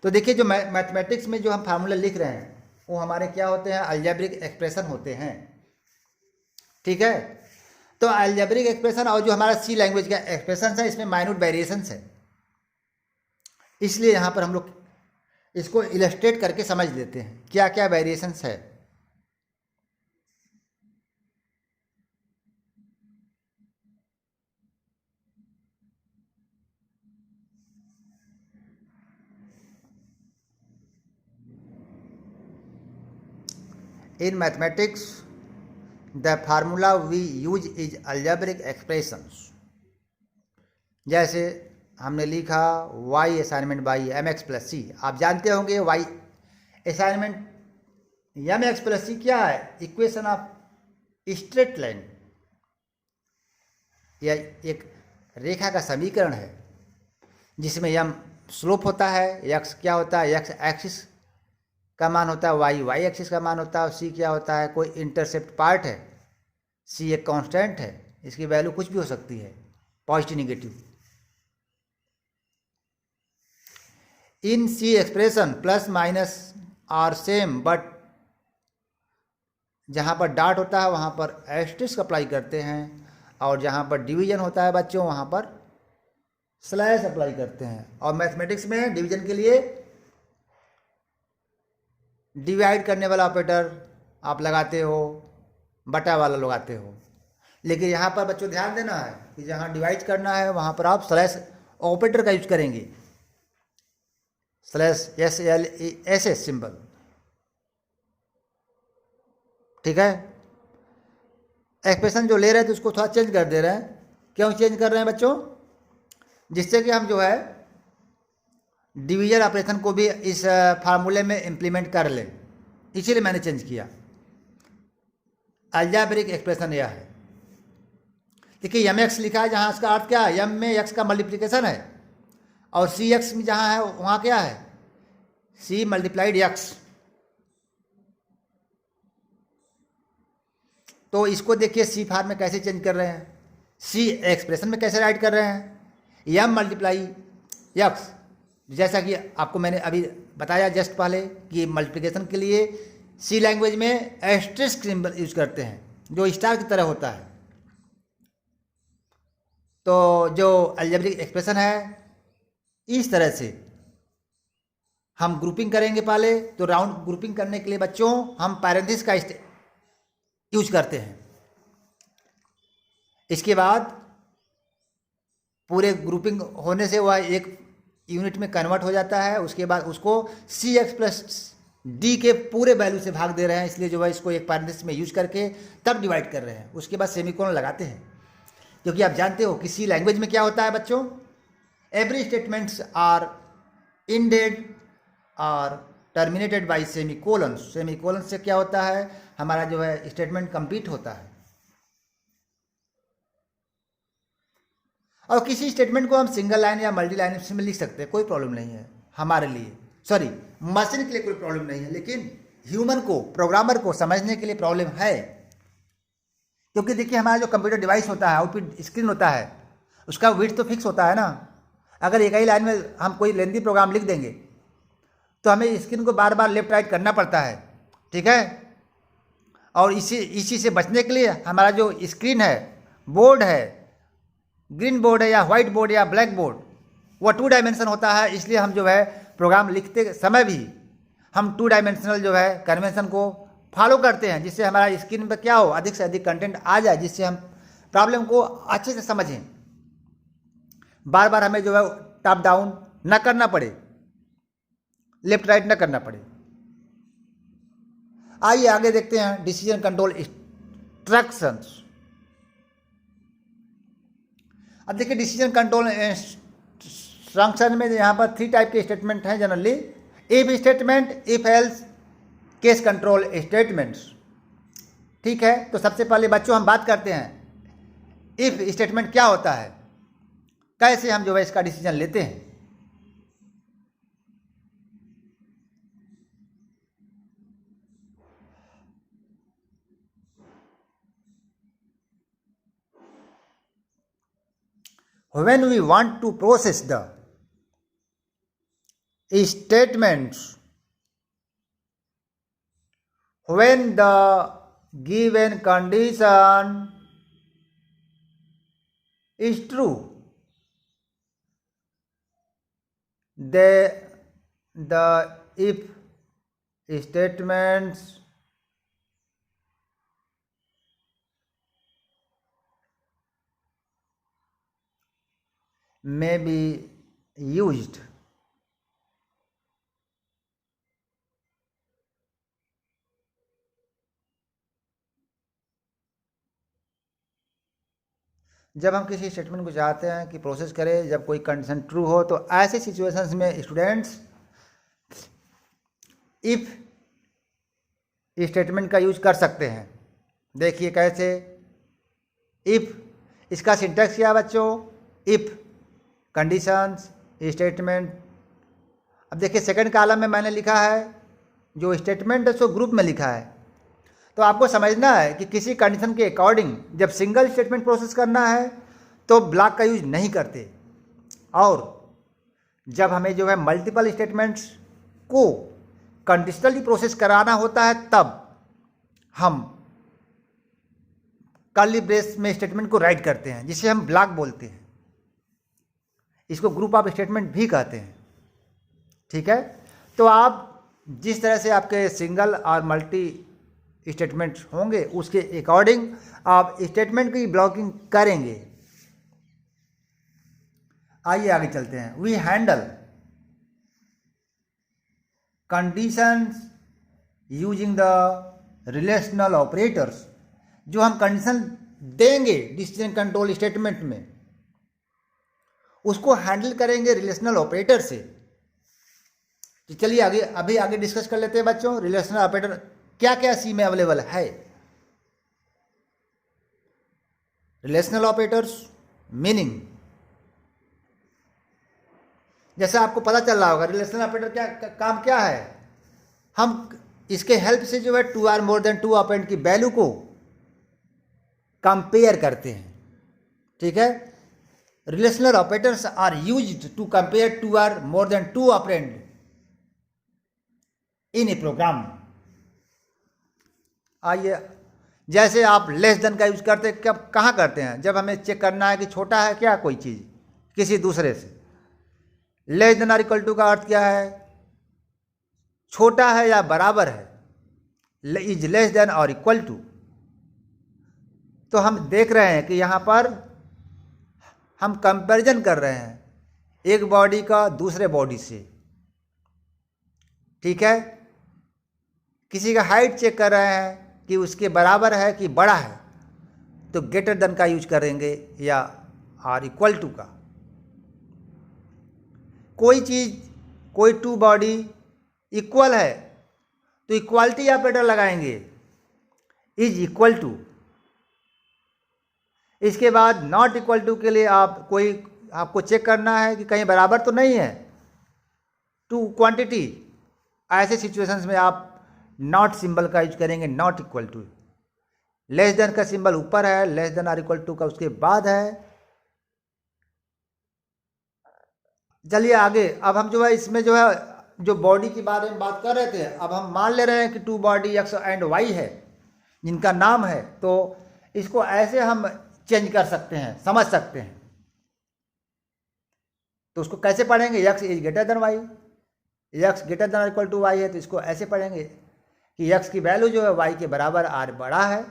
तो देखिए, जो मैथमेटिक्स में जो हम फार्मूला लिख रहे हैं वो हमारे क्या होते हैं? अलजेब्रिक एक्सप्रेशन होते हैं, ठीक है। तो अलजेब्रिक एक्सप्रेशन और जो हमारा सी लैंग्वेज का एक्सप्रेशन है इसमें माइन्यूट वेरिएशंस है, इसलिए यहाँ पर हम लोग इसको इलस्ट्रेट करके समझ लेते हैं क्या क्या वेरिएशंस है। In mathematics, the formula we use is algebraic expressions। जैसे हमने लिखा y असाइनमेंट बाई mx+c, आप जानते होंगे y असाइनमेंट mx+c क्या है? इक्वेशन ऑफ स्ट्रेट लाइन, यह एक रेखा का समीकरण है जिसमें m स्लोप होता है, x क्या होता है? x एक्सिस का मान होता है, y एक्सिस का मान होता है, और c क्या होता है? कोई इंटरसेप्ट पार्ट है, c एक कांस्टेंट है, इसकी वैल्यू कुछ भी हो सकती है, positive negative. In C expression plus minus are same, but जहाँ पर डॉट होता है वहाँ पर एस्टेरिस्क अप्लाई करते हैं और जहाँ पर डिवीजन होता है बच्चों वहाँ पर स्लैश अप्लाई करते हैं। और मैथमेटिक्स में डिवीजन के लिए डिवाइड करने वाला ऑपरेटर आप लगाते हो, बटा वाला लगाते हो, लेकिन यहाँ पर बच्चों ध्यान देना है कि जहाँ डिवाइड करना है वहाँ पर आप स्लैश ऑपरेटर का यूज करेंगे, /SLESS सिंबल, ठीक है। एक्सप्रेशन जो ले रहे थे उसको थोड़ा चेंज कर दे रहे हैं। क्यों चेंज कर रहे हैं बच्चों? जिससे कि हम जो है डिवीजन ऑपरेशन को भी इस फार्मूले में इम्प्लीमेंट कर लें, इसीलिए मैंने चेंज किया। अलजेब्रिक एक्सप्रेशन यह है, देखिए mx लिखा है जहाँ इसका अर्थ क्या है? m में x का मल्टीप्लिकेशन है और cx में जहाँ है वहाँ क्या है? c multiplied x। तो इसको देखिए c फार्म में कैसे चेंज कर रहे हैं, c एक्सप्रेशन में कैसे राइट कर रहे हैं? m मल्टीप्लाई x, जैसा कि आपको मैंने अभी बताया जस्ट पहले कि मल्टीप्लिकेशन के लिए सी लैंग्वेज में एस्टेरिस्क सिंबल यूज करते हैं जो स्टार की तरह होता है। तो जो अलजेब्रिक एक्सप्रेशन है इस तरह से हम ग्रुपिंग करेंगे पहले, तो राउंड ग्रुपिंग करने के लिए बच्चों हम पैरेंथेसिस का यूज करते हैं। इसके बाद पूरे ग्रुपिंग होने से वह एक यूनिट में कन्वर्ट हो जाता है। उसके बाद उसको CX+D के पूरे वैल्यू से भाग दे रहे हैं, इसलिए जो है इसको एक पैरेंथेसिस में यूज करके तब डिवाइड कर रहे हैं। उसके बाद सेमीकोलन लगाते हैं, क्योंकि आप जानते हो कि सी लैंग्वेज में क्या होता है बच्चों, एवरी स्टेटमेंट्स आर इंडेड और टर्मिनेटेड बाई सेमीकोलन। सेमीकोलन से क्या होता है, हमारा जो है स्टेटमेंट कंप्लीट होता है। और किसी स्टेटमेंट को हम सिंगल लाइन या मल्टी लाइन में लिख सकते हैं, कोई प्रॉब्लम नहीं है हमारे लिए, सॉरी मशीन के लिए कोई प्रॉब्लम नहीं है, लेकिन ह्यूमन को, प्रोग्रामर को समझने के लिए प्रॉब्लम है। क्योंकि देखिए हमारा जो कंप्यूटर डिवाइस होता है, आउटपुट स्क्रीन होता है, उसका विड्थ तो फिक्स होता है ना। अगर एक ही लाइन में हम कोई लेंथी प्रोग्राम लिख देंगे तो हमें स्क्रीन को बार बार लेफ्ट राइट करना पड़ता है, ठीक है। और इसी से बचने के लिए हमारा जो स्क्रीन है, बोर्ड है, ग्रीन बोर्ड है या व्हाइट बोर्ड या ब्लैक बोर्ड, वह 2 डायमेंशन होता है। इसलिए हम जो है प्रोग्राम लिखते समय भी हम 2 डायमेंशनल जो है कन्वेंशन को फॉलो करते हैं, जिससे हमारा स्क्रीन पर क्या हो, अधिक से अधिक कंटेंट आ जाए, जिससे हम प्रॉब्लम को अच्छे से समझें। बार बार हमें जो है टॉप डाउन न करना पड़े, लेफ्ट राइट न करना पड़े। आइए आगे देखते हैं डिसीजन कंट्रोल इंस्ट्रक्शंस। अब देखिए डिसीजन कंट्रोल इंस्ट्रक्शन में यहाँ पर 3 टाइप के स्टेटमेंट हैं generally, if statement, if else, case control statements, ठीक है। तो सबसे पहले बच्चों हम बात करते हैं इफ स्टेटमेंट क्या होता है, कैसे हम जो है इसका डिसीजन लेते हैं। When we want to process the statements, when the given condition is true, the if statements may be used जब हम किसी स्टेटमेंट को चाहते हैं कि प्रोसेस करें, जब कोई कंडीशन ट्रू हो, तो ऐसे सिचुएशंस में स्टूडेंट्स इफ स्टेटमेंट का यूज कर सकते हैं। देखिए कैसे, इफ इसका सिंटैक्स क्या बच्चों, इफ कंडीशंस स्टेटमेंट। अब देखिए सेकंड कॉलम में मैंने लिखा है जो स्टेटमेंट है सो ग्रुप में लिखा है। तो आपको समझना है कि किसी कंडीशन के अकॉर्डिंग जब सिंगल स्टेटमेंट प्रोसेस करना है तो ब्लॉक का यूज नहीं करते, और जब हमें जो है मल्टीपल स्टेटमेंट्स को कंडीशनली प्रोसेस कराना होता है तब हम कर्ली ब्रेस में स्टेटमेंट को राइट करते हैं, जिसे हम ब्लॉक बोलते हैं। इसको ग्रुप ऑफ स्टेटमेंट भी कहते हैं, ठीक है। तो आप जिस तरह से आपके सिंगल और मल्टी स्टेटमेंट होंगे उसके अकॉर्डिंग आप स्टेटमेंट की ब्लॉकिंग करेंगे। आइए आगे चलते हैं। We handle conditions using the relational operators. जो हम कंडीशन देंगे डिसीजन कंट्रोल स्टेटमेंट में, उसको हैंडल करेंगे रिलेशनल ऑपरेटर से। तो चलिए अभी आगे डिस्कस कर लेते हैं बच्चों, रिलेशनल ऑपरेटर क्या क्या सी में अवेलेबल है। रिलेशनल ऑपरेटर्स मीनिंग, जैसे आपको पता चल रहा होगा रिलेशनल ऑपरेटर क्या काम क्या है। हम इसके हेल्प से जो है 2 or more than 2 ऑपरेंड की वैल्यू को कंपेयर करते हैं, ठीक है। Relational operators are used to compare 2 or more than 2 operand in a program. आइए, जैसे आप लेस देन का यूज करते हैं, कब कहाँ करते हैं, जब हमें चेक करना है कि छोटा है क्या कोई चीज़ किसी दूसरे से। लेस देन और इक्वल टू का अर्थ क्या है, छोटा है या बराबर है, इज लेस देन और इक्वल टू, तो हम देख रहे हैं कि यहाँ पर हम कंपैरिजन कर रहे हैं एक बॉडी का दूसरे बॉडी से। ठीक है, किसी का हाइट चेक कर रहे हैं कि उसके बराबर है कि बड़ा है, तो ग्रेटर देन का यूज करेंगे या आर इक्वल टू का। कोई चीज़, कोई टू बॉडी इक्वल है तो इक्वालिटी ऑपरेटर लगाएंगे, इज इक्वल टू। इसके बाद नॉट इक्वल टू के लिए आपको चेक करना है कि कहीं बराबर तो नहीं है टू क्वांटिटी। ऐसे सिचुएशंस में आप नॉट सिंबल का यूज करेंगे, not equal to. Less than का सिंबल ऊपर है, less than or equal to का उसके बाद है। चलिए आगे, अब हम जो है इसमें जो है जो बॉडी के बारे में बात कर रहे थे, अब हम मान ले रहे हैं कि two body x and y है जिनका नाम है, तो इसको ऐसे हम चेंज कर सकते हैं, समझ सकते हैं। तो उसको कैसे पढ़ेंगे, x is greater than y, x greater than equal to y है, तो इसको ऐसे पढ़ेंगे कि एक्स की वैल्यू जो है वाई के बराबर आर बड़ा है,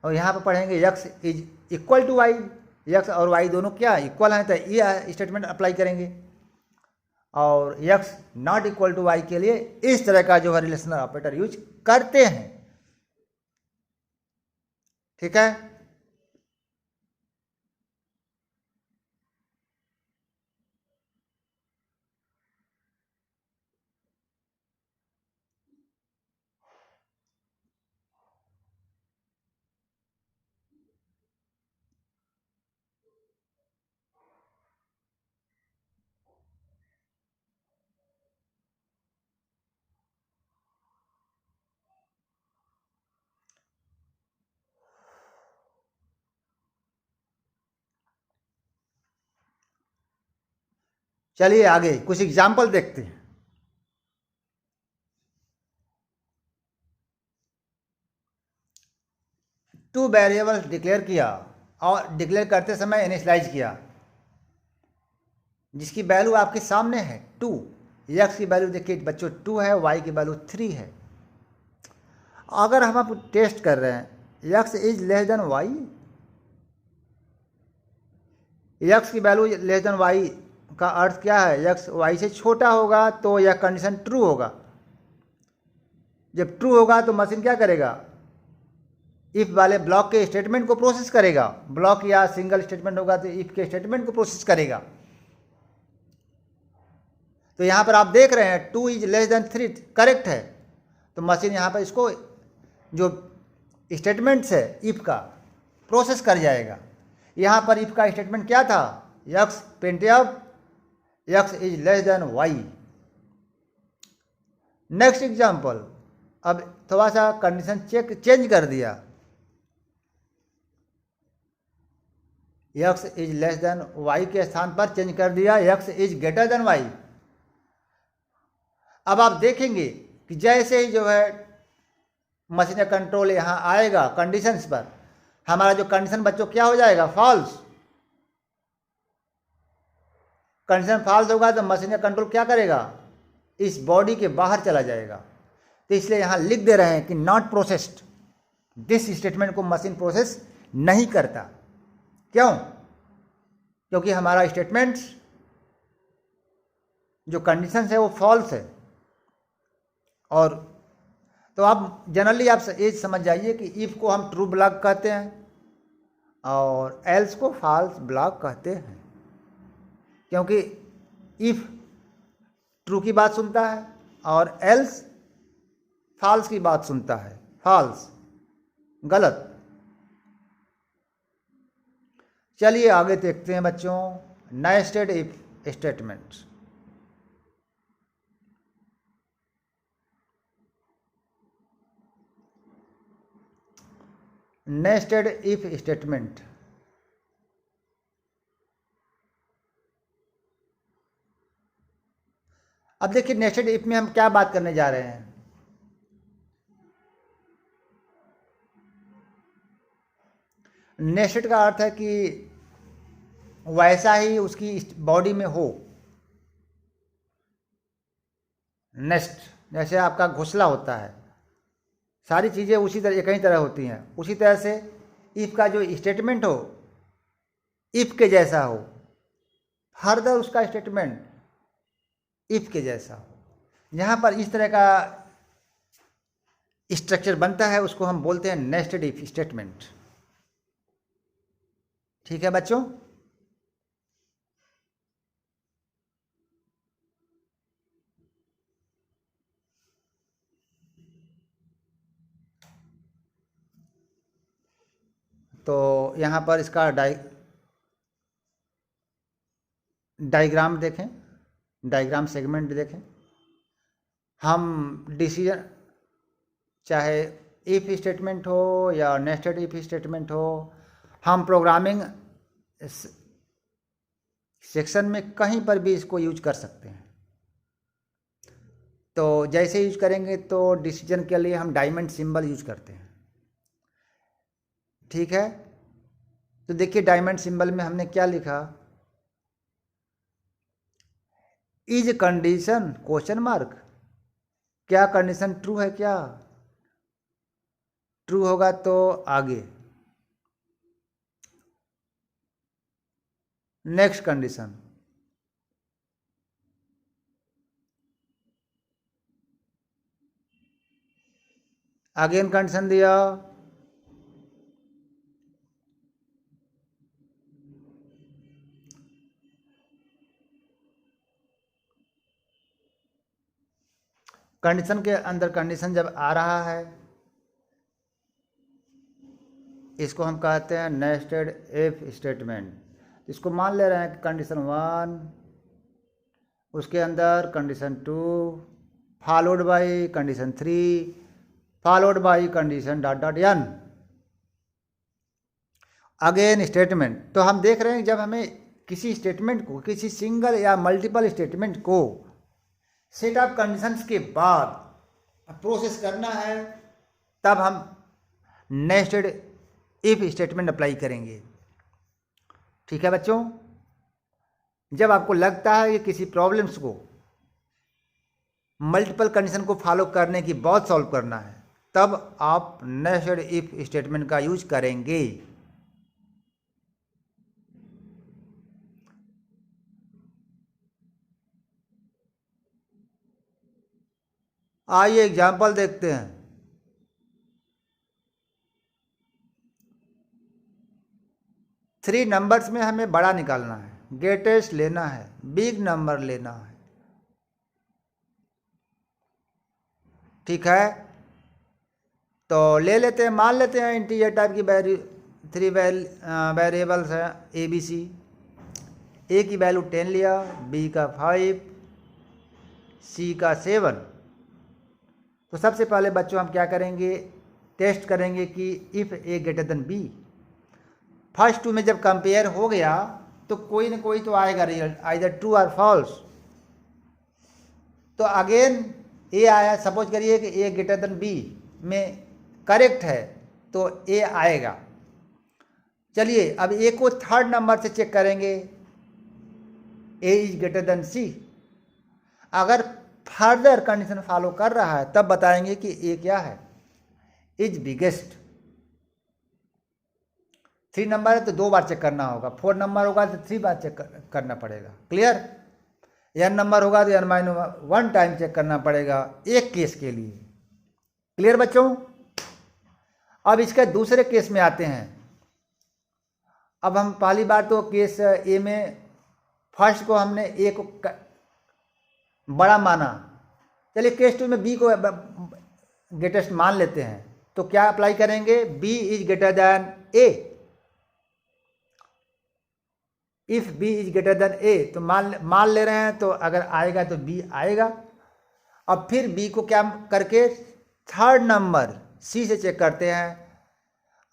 और यहाँ पर पढ़ेंगे x is equal to y, x और वाई दोनों क्या इक्वल हैं, तो ये स्टेटमेंट अप्लाई करेंगे। और x not equal to y के लिए इस तरह का जो है रिलेशनल ऑपरेटर यूज करते हैं। ठीक है, चलिए आगे कुछ एग्जाम्पल देखते हैं। टू वेरिएबल्स डिक्लेयर किया और डिक्लेयर करते समय इनिशियलाइज किया, जिसकी वैल्यू आपके सामने है टू। एक्स की वैल्यू देखिए बच्चों टू है, वाई की वैल्यू 3 है। अगर हम आप टेस्ट कर रहे हैं x is less than y, x की वैल्यू लेस देन वाई का अर्थ क्या है, एक्स वाई से छोटा होगा तो यह कंडीशन ट्रू होगा। जब ट्रू होगा तो मशीन क्या करेगा, इफ वाले ब्लॉक के स्टेटमेंट को प्रोसेस करेगा। ब्लॉक या सिंगल स्टेटमेंट होगा तो इफ के स्टेटमेंट को प्रोसेस करेगा। तो यहां पर आप देख रहे हैं 2 इज लेस देन 3 करेक्ट है, तो मशीन यहां पर इसको जो स्टेटमेंट्स है इफ का प्रोसेस कर जाएगा। यहां पर इफ का स्टेटमेंट क्या था, x printf x is less than y. Next example, अब थोड़ा सा कंडीशन चेंज कर दिया, x is less than y के स्थान पर चेंज कर दिया x is greater than y. अब आप देखेंगे कि जैसे ही जो है मशीन का कंट्रोल यहाँ आएगा कंडीशंस पर, हमारा जो कंडीशन बच्चों क्या हो जाएगा, फॉल्स। कंडीशन फॉल्स होगा तो मशीन का कंट्रोल क्या करेगा, इस बॉडी के बाहर चला जाएगा। तो इसलिए यहाँ लिख दे रहे हैं कि नॉट प्रोसेस्ड, दिस स्टेटमेंट को मशीन प्रोसेस नहीं करता। क्यों, क्योंकि हमारा स्टेटमेंट जो कंडीशन है वो फॉल्स है। और तो आप जनरली आप ये समझ जाइए कि इफ को हम ट्रू ब्लॉक कहते हैं और एल्स को फॉल्स ब्लॉक कहते हैं, क्योंकि इफ ट्रू की बात सुनता है और एल्स फॉल्स की बात सुनता है। फॉल्स गलत। चलिए आगे देखते हैं बच्चों, nested if statement. Nested if statement, अब देखिए नेस्टेड इफ में हम क्या बात करने जा रहे हैं। नेस्टेड का अर्थ है कि वैसा ही उसकी बॉडी में हो। नेस्ट जैसे आपका घोंसला होता है, सारी चीज़ें उसी तरह एक ही तरह होती हैं। उसी तरह से इफ़ का जो स्टेटमेंट हो इफ़ के जैसा हो, फर्दर उसका स्टेटमेंट इफ़ के जैसा हो। यहाँ पर इस तरह का स्ट्रक्चर बनता है, उसको हम बोलते हैं नेस्टेड इफ स्टेटमेंट। ठीक है बच्चों। तो यहाँ पर इसका डायग्राम देखें, डायग्राम सेगमेंट देखें। हम डिसीजन, चाहे इफ स्टेटमेंट हो या नेस्टेड इफ स्टेटमेंट हो, हम प्रोग्रामिंग सेक्शन में कहीं पर भी इसको यूज कर सकते हैं। तो जैसे यूज करेंगे तो डिसीजन के लिए हम डायमंड सिंबल यूज करते हैं। ठीक है, तो देखिए डायमंड सिंबल में हमने क्या लिखा, इज कंडीशन क्वेश्चन मार्क। क्या कंडीशन ट्रू है? क्या ट्रू होगा तो आगे, नेक्स्ट कंडीशन, अगेन कंडीशन दिया, कंडीशन के अंदर कंडीशन जब आ रहा है, इसको हम कहते हैं नेस्टेड इफ स्टेटमेंट। इसको मान ले रहे हैं कि कंडीशन 1, उसके अंदर condition 2, followed by condition 3, followed by condition dot dot n, again statement. तो हम देख रहे हैं जब हमें किसी स्टेटमेंट को, किसी सिंगल या मल्टीपल स्टेटमेंट को सेट ऑफ कंडीशंस के बाद प्रोसेस करना है, तब हम नेस्टेड इफ स्टेटमेंट अप्लाई करेंगे। ठीक है बच्चों। जब आपको लगता है कि किसी प्रॉब्लम्स को मल्टीपल कंडीशन को फॉलो करने की बहुत सॉल्व करना है, तब आप नेस्टेड इफ स्टेटमेंट का यूज करेंगे। आइए एग्जाम्पल देखते हैं। थ्री नंबर्स में हमें बड़ा निकालना है, ग्रेटेस्ट लेना है, बिग नंबर लेना है। ठीक है, तो ले लेते हैं, मान लेते हैं इंटीजर टाइप की थ्री वेरिएबल्स हैं ABC। ए की वैल्यू 10 लिया, बी का 5, सी का 7। तो सबसे पहले बच्चों हम क्या करेंगे, टेस्ट करेंगे कि if a greater than b. First two में जब कंपेयर हो गया तो कोई ना कोई तो आएगा रिजल्ट, आइदर ट्रू और फॉल्स। तो अगेन ए आया, सपोज करिए कि ए ग्रेटर देन बी में करेक्ट है तो ए आएगा। चलिए अब ए को थर्ड नंबर से चेक करेंगे, ए इज ग्रेटर देन सी। अगर फर्दर कंडीशन फॉलो कर रहा है तब बताएंगे कि ए क्या है, इज बिगेस्ट। 3 नंबर है तो 2 बार चेक करना होगा, 4 नंबर होगा तो 3 बार चेक करना पड़ेगा। क्लियर? n नंबर होगा तो n-1 टाइम चेक करना पड़ेगा एक केस के लिए। क्लियर बच्चों? अब इसके दूसरे केस में आते हैं। अब हम पहली बार तो केस ए में फर्स्ट को हमने ए को बड़ा माना, चलिए केस 2 में बी को ग्रेटेस्ट मान लेते हैं। तो क्या अप्लाई करेंगे, b is greater than a. If b is greater than a तो मान ले रहे हैं, तो अगर आएगा तो बी आएगा। अब फिर बी को क्या करके थर्ड नंबर सी से चेक करते हैं,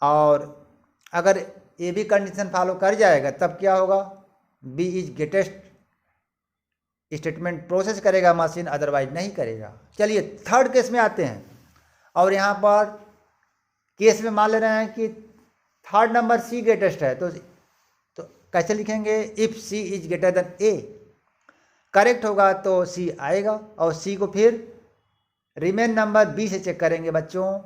और अगर ए भी कंडीशन फॉलो कर जाएगा तब क्या होगा, b is greatest statement process करेगा मशीन, अदरवाइज नहीं करेगा। चलिए थर्ड केस में आते हैं, और यहाँ पर केस में मान ले रहे हैं कि थर्ड नंबर सी ग्रेटेस्ट है। तो कैसे लिखेंगे, if C is greater than A. Correct होगा तो सी आएगा, और सी को फिर रिमेन नंबर बी से चेक करेंगे बच्चों,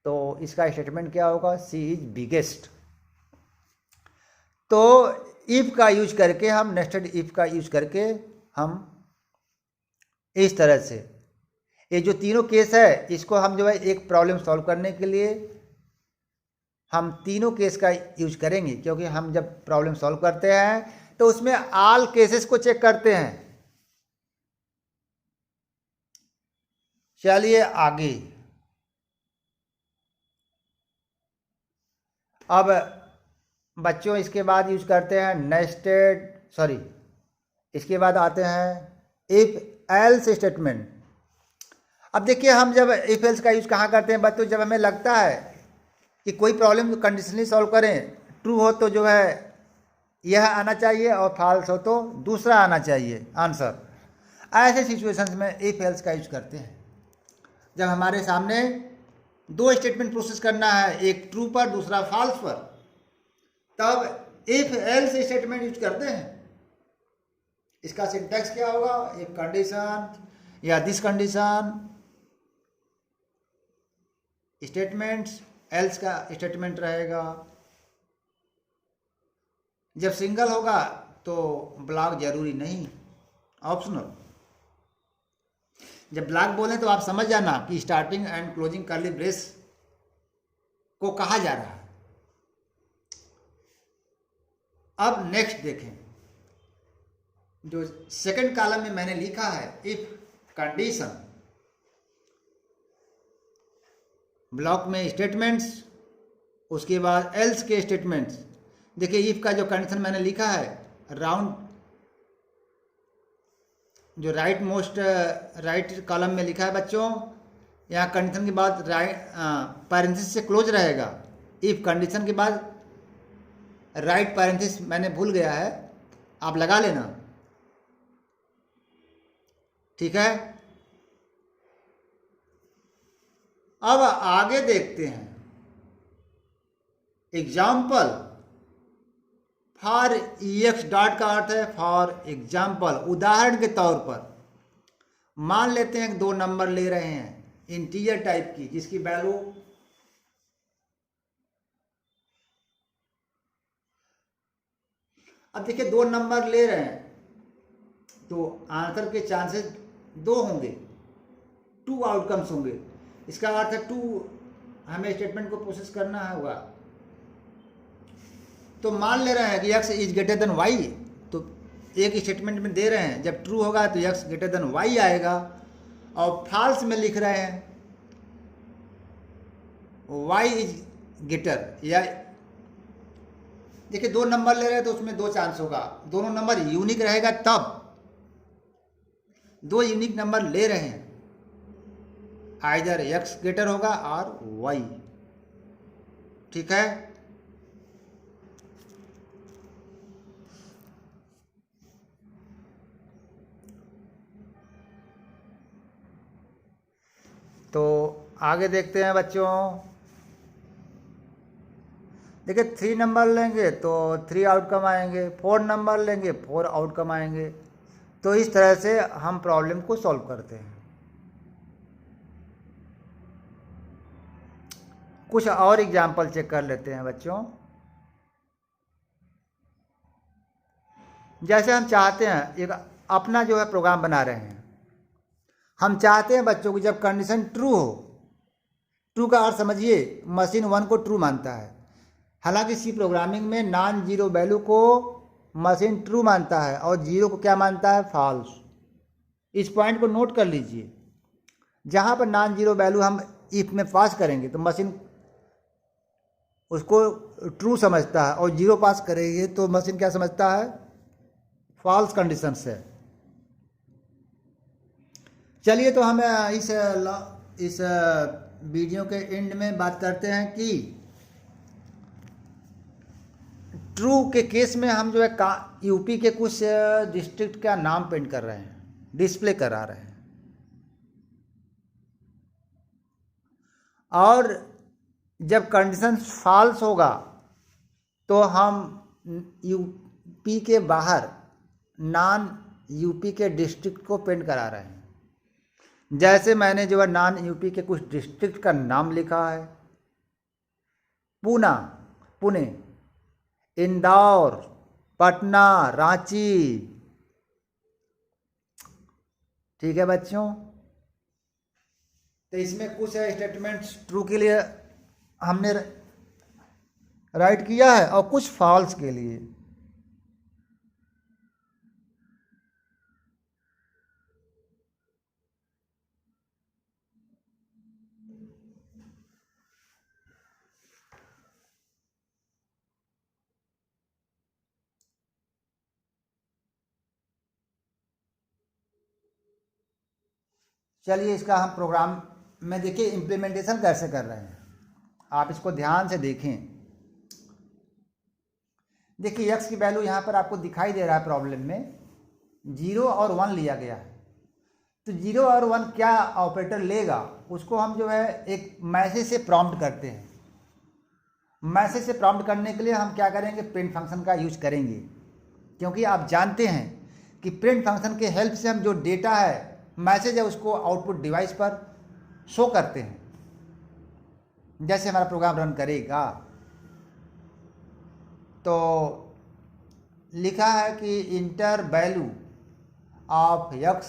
तो इसका स्टेटमेंट क्या होगा, सी इज बिगेस्ट। तो इफ का यूज करके हम, नेस्टेड इफ का यूज करके हम इस तरह से ये जो तीनों केस है इसको हम जो है एक प्रॉब्लम सॉल्व करने के लिए हम तीनों केस का यूज करेंगे, क्योंकि हम जब प्रॉब्लम सॉल्व करते हैं तो उसमें ऑल केसेस को चेक करते हैं। चलिए आगे, अब बच्चों इसके बाद यूज करते हैं इसके बाद आते हैं इफ एल्स स्टेटमेंट। अब देखिए हम जब इफ एल्स का यूज कहाँ करते हैं बच्चों, जब हमें लगता है कि कोई प्रॉब्लम कंडीशनली सॉल्व करें, ट्रू हो तो जो है यह आना चाहिए और फॉल्स हो तो दूसरा आना चाहिए आंसर। ऐसे सिचुएशंस में इफ एल्स का यूज करते हैं जब हमारे सामने दो स्टेटमेंट प्रोसेस करना है, एक ट्रू पर दूसरा फॉल्स पर, तब इफ एल्स स्टेटमेंट यूज करते हैं। इसका सिंटैक्स क्या होगा, इफ कंडीशन या दिस कंडीशन स्टेटमेंट्स, एल्स का स्टेटमेंट रहेगा। जब सिंगल होगा तो ब्लॉक जरूरी नहीं, ऑप्शनल। जब ब्लॉक बोलें तो आप समझ जाना कि starting and closing curly brace को कहा जा रहा है। अब नेक्स्ट देखें, जो सेकंड कॉलम में मैंने लिखा है इफ कंडीशन, ब्लॉक में स्टेटमेंट्स, उसके बाद एल्स के स्टेटमेंट्स। देखिए इफ का जो कंडीशन मैंने लिखा है राउंड, जो राइट कॉलम में लिखा है बच्चों, यहाँ कंडीशन के बाद पैरेंथेसिस से क्लोज रहेगा। इफ कंडीशन के बाद राइट पैरेंथेसिस मैंने भूल गया है, आप लगा लेना, ठीक है। अब आगे देखते हैं एग्जाम्पल फॉर EX डॉट का अर्थ है फॉर एग्जाम्पल, उदाहरण के तौर पर। मान लेते हैं दो नंबर ले रहे हैं इंटीजर टाइप की, जिसकी वैल्यू अब देखिए दो नंबर ले रहे हैं तो आंसर के चांसेस दो होंगे, टू आउटकम्स होंगे। इसका अर्थ है टू, हमें स्टेटमेंट को प्रोसेस करना होगा। तो मान ले रहे हैं कि x is greater then y, तो एक स्टेटमेंट में दे रहे हैं जब ट्रू होगा तो x ग्रेटर देन y आएगा, और फॉल्स में लिख रहे हैं y इज ग्रेटर, या देखिए दो नंबर ले रहे हैं तो उसमें दो चांस होगा, दोनों नंबर यूनिक रहेगा। तब दो यूनिक नंबर ले रहे हैं, आइदर x ग्रेटर होगा और y, ठीक है। तो आगे देखते हैं बच्चों, देखिए 3 नंबर लेंगे तो 3 आउटकम आएंगे, 4 नंबर लेंगे 4 आउटकम आएंगे। तो इस तरह से हम प्रॉब्लम को सॉल्व करते हैं। कुछ और एग्जाम्पल चेक कर लेते हैं बच्चों। जैसे हम चाहते हैं, एक अपना जो है प्रोग्राम बना रहे हैं, हम चाहते हैं बच्चों की जब कंडीशन ट्रू हो, ट्रू का अर्थ समझिए मशीन 1 को ट्रू मानता है। हालांकि सी प्रोग्रामिंग में नॉन जीरो वैल्यू को मशीन ट्रू मानता है और जीरो को क्या मानता है, फॉल्स। इस पॉइंट को नोट कर लीजिए, जहाँ पर नॉन जीरो वैल्यू हम इफ में पास करेंगे तो मशीन उसको ट्रू समझता है, और जीरो पास करेंगे तो मशीन क्या समझता है, फॉल्स कंडीशन से। चलिए तो हम इस वीडियो के एंड में बात करते हैं कि ट्रू के केस में हम जो है यूपी के कुछ डिस्ट्रिक्ट का नाम प्रिंट कर रहे हैं, डिस्प्ले करा रहे हैं। और जब कंडीशन फॉल्स होगा तो हम यूपी के बाहर नॉन यूपी के डिस्ट्रिक्ट को प्रिंट करा रहे हैं। जैसे मैंने जो है नॉन यूपी के कुछ डिस्ट्रिक्ट का नाम लिखा है, पूना, पुणे, इंदौर, पटना, रांची। ठीक है बच्चों, तो इसमें कुछ स्टेटमेंट्स ट्रू के लिए हमने राइट किया है और कुछ फॉल्स के लिए। चलिए इसका हम प्रोग्राम में देखिए इम्प्लीमेंटेशन कैसे कर रहे हैं, आप इसको ध्यान से देखें। देखिए x की वैल्यू यहाँ पर आपको दिखाई दे रहा है प्रॉब्लम में 0 और 1 लिया गया है। तो 0 और 1 क्या ऑपरेटर लेगा, उसको हम जो है एक मैसेज से प्रॉम्प्ट करते हैं। मैसेज से प्रॉम्प्ट करने के लिए हम क्या करेंगे, प्रिंट फंक्शन का यूज करेंगे, क्योंकि आप जानते हैं कि प्रिंट फंक्शन के हेल्प से हम जो डेटा है, मैसेज है, उसको आउटपुट डिवाइस पर शो करते हैं। जैसे हमारा प्रोग्राम रन करेगा तो लिखा है कि enter value of x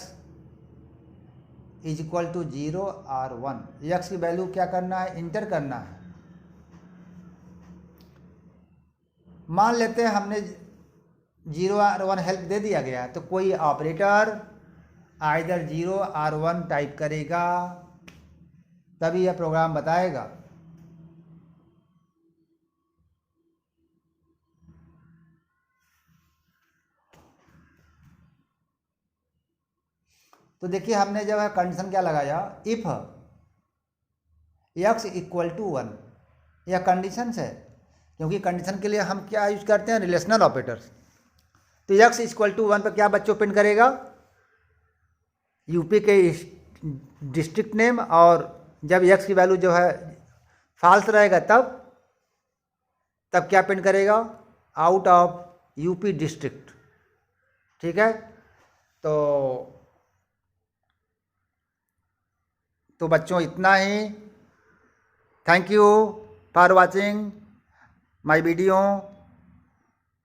is equal to 0 और 1। x की वैल्यू क्या करना है, इंटर करना है। मान लेते हैं हमने 0 और 1 हेल्प दे दिया गया, तो कोई ऑपरेटर आइदर 0 और 1 टाइप करेगा, तभी यह प्रोग्राम बताएगा। तो देखिए हमने जब है कंडीशन क्या लगाया, इफ x इक्वल टू 1, यह कंडीशन है, क्योंकि कंडीशन के लिए हम क्या यूज करते हैं, रिलेशनल ऑपरेटर्स। तो x इक्वल टू 1 पर क्या बच्चों प्रिंट करेगा, यूपी के डिस्ट्रिक्ट नेम, और जब x की वैल्यू जो है फॉल्स रहेगा तब क्या प्रिंट करेगा, आउट ऑफ यूपी डिस्ट्रिक्ट। ठीक है, तो बच्चों इतना ही। Thank you for watching my video.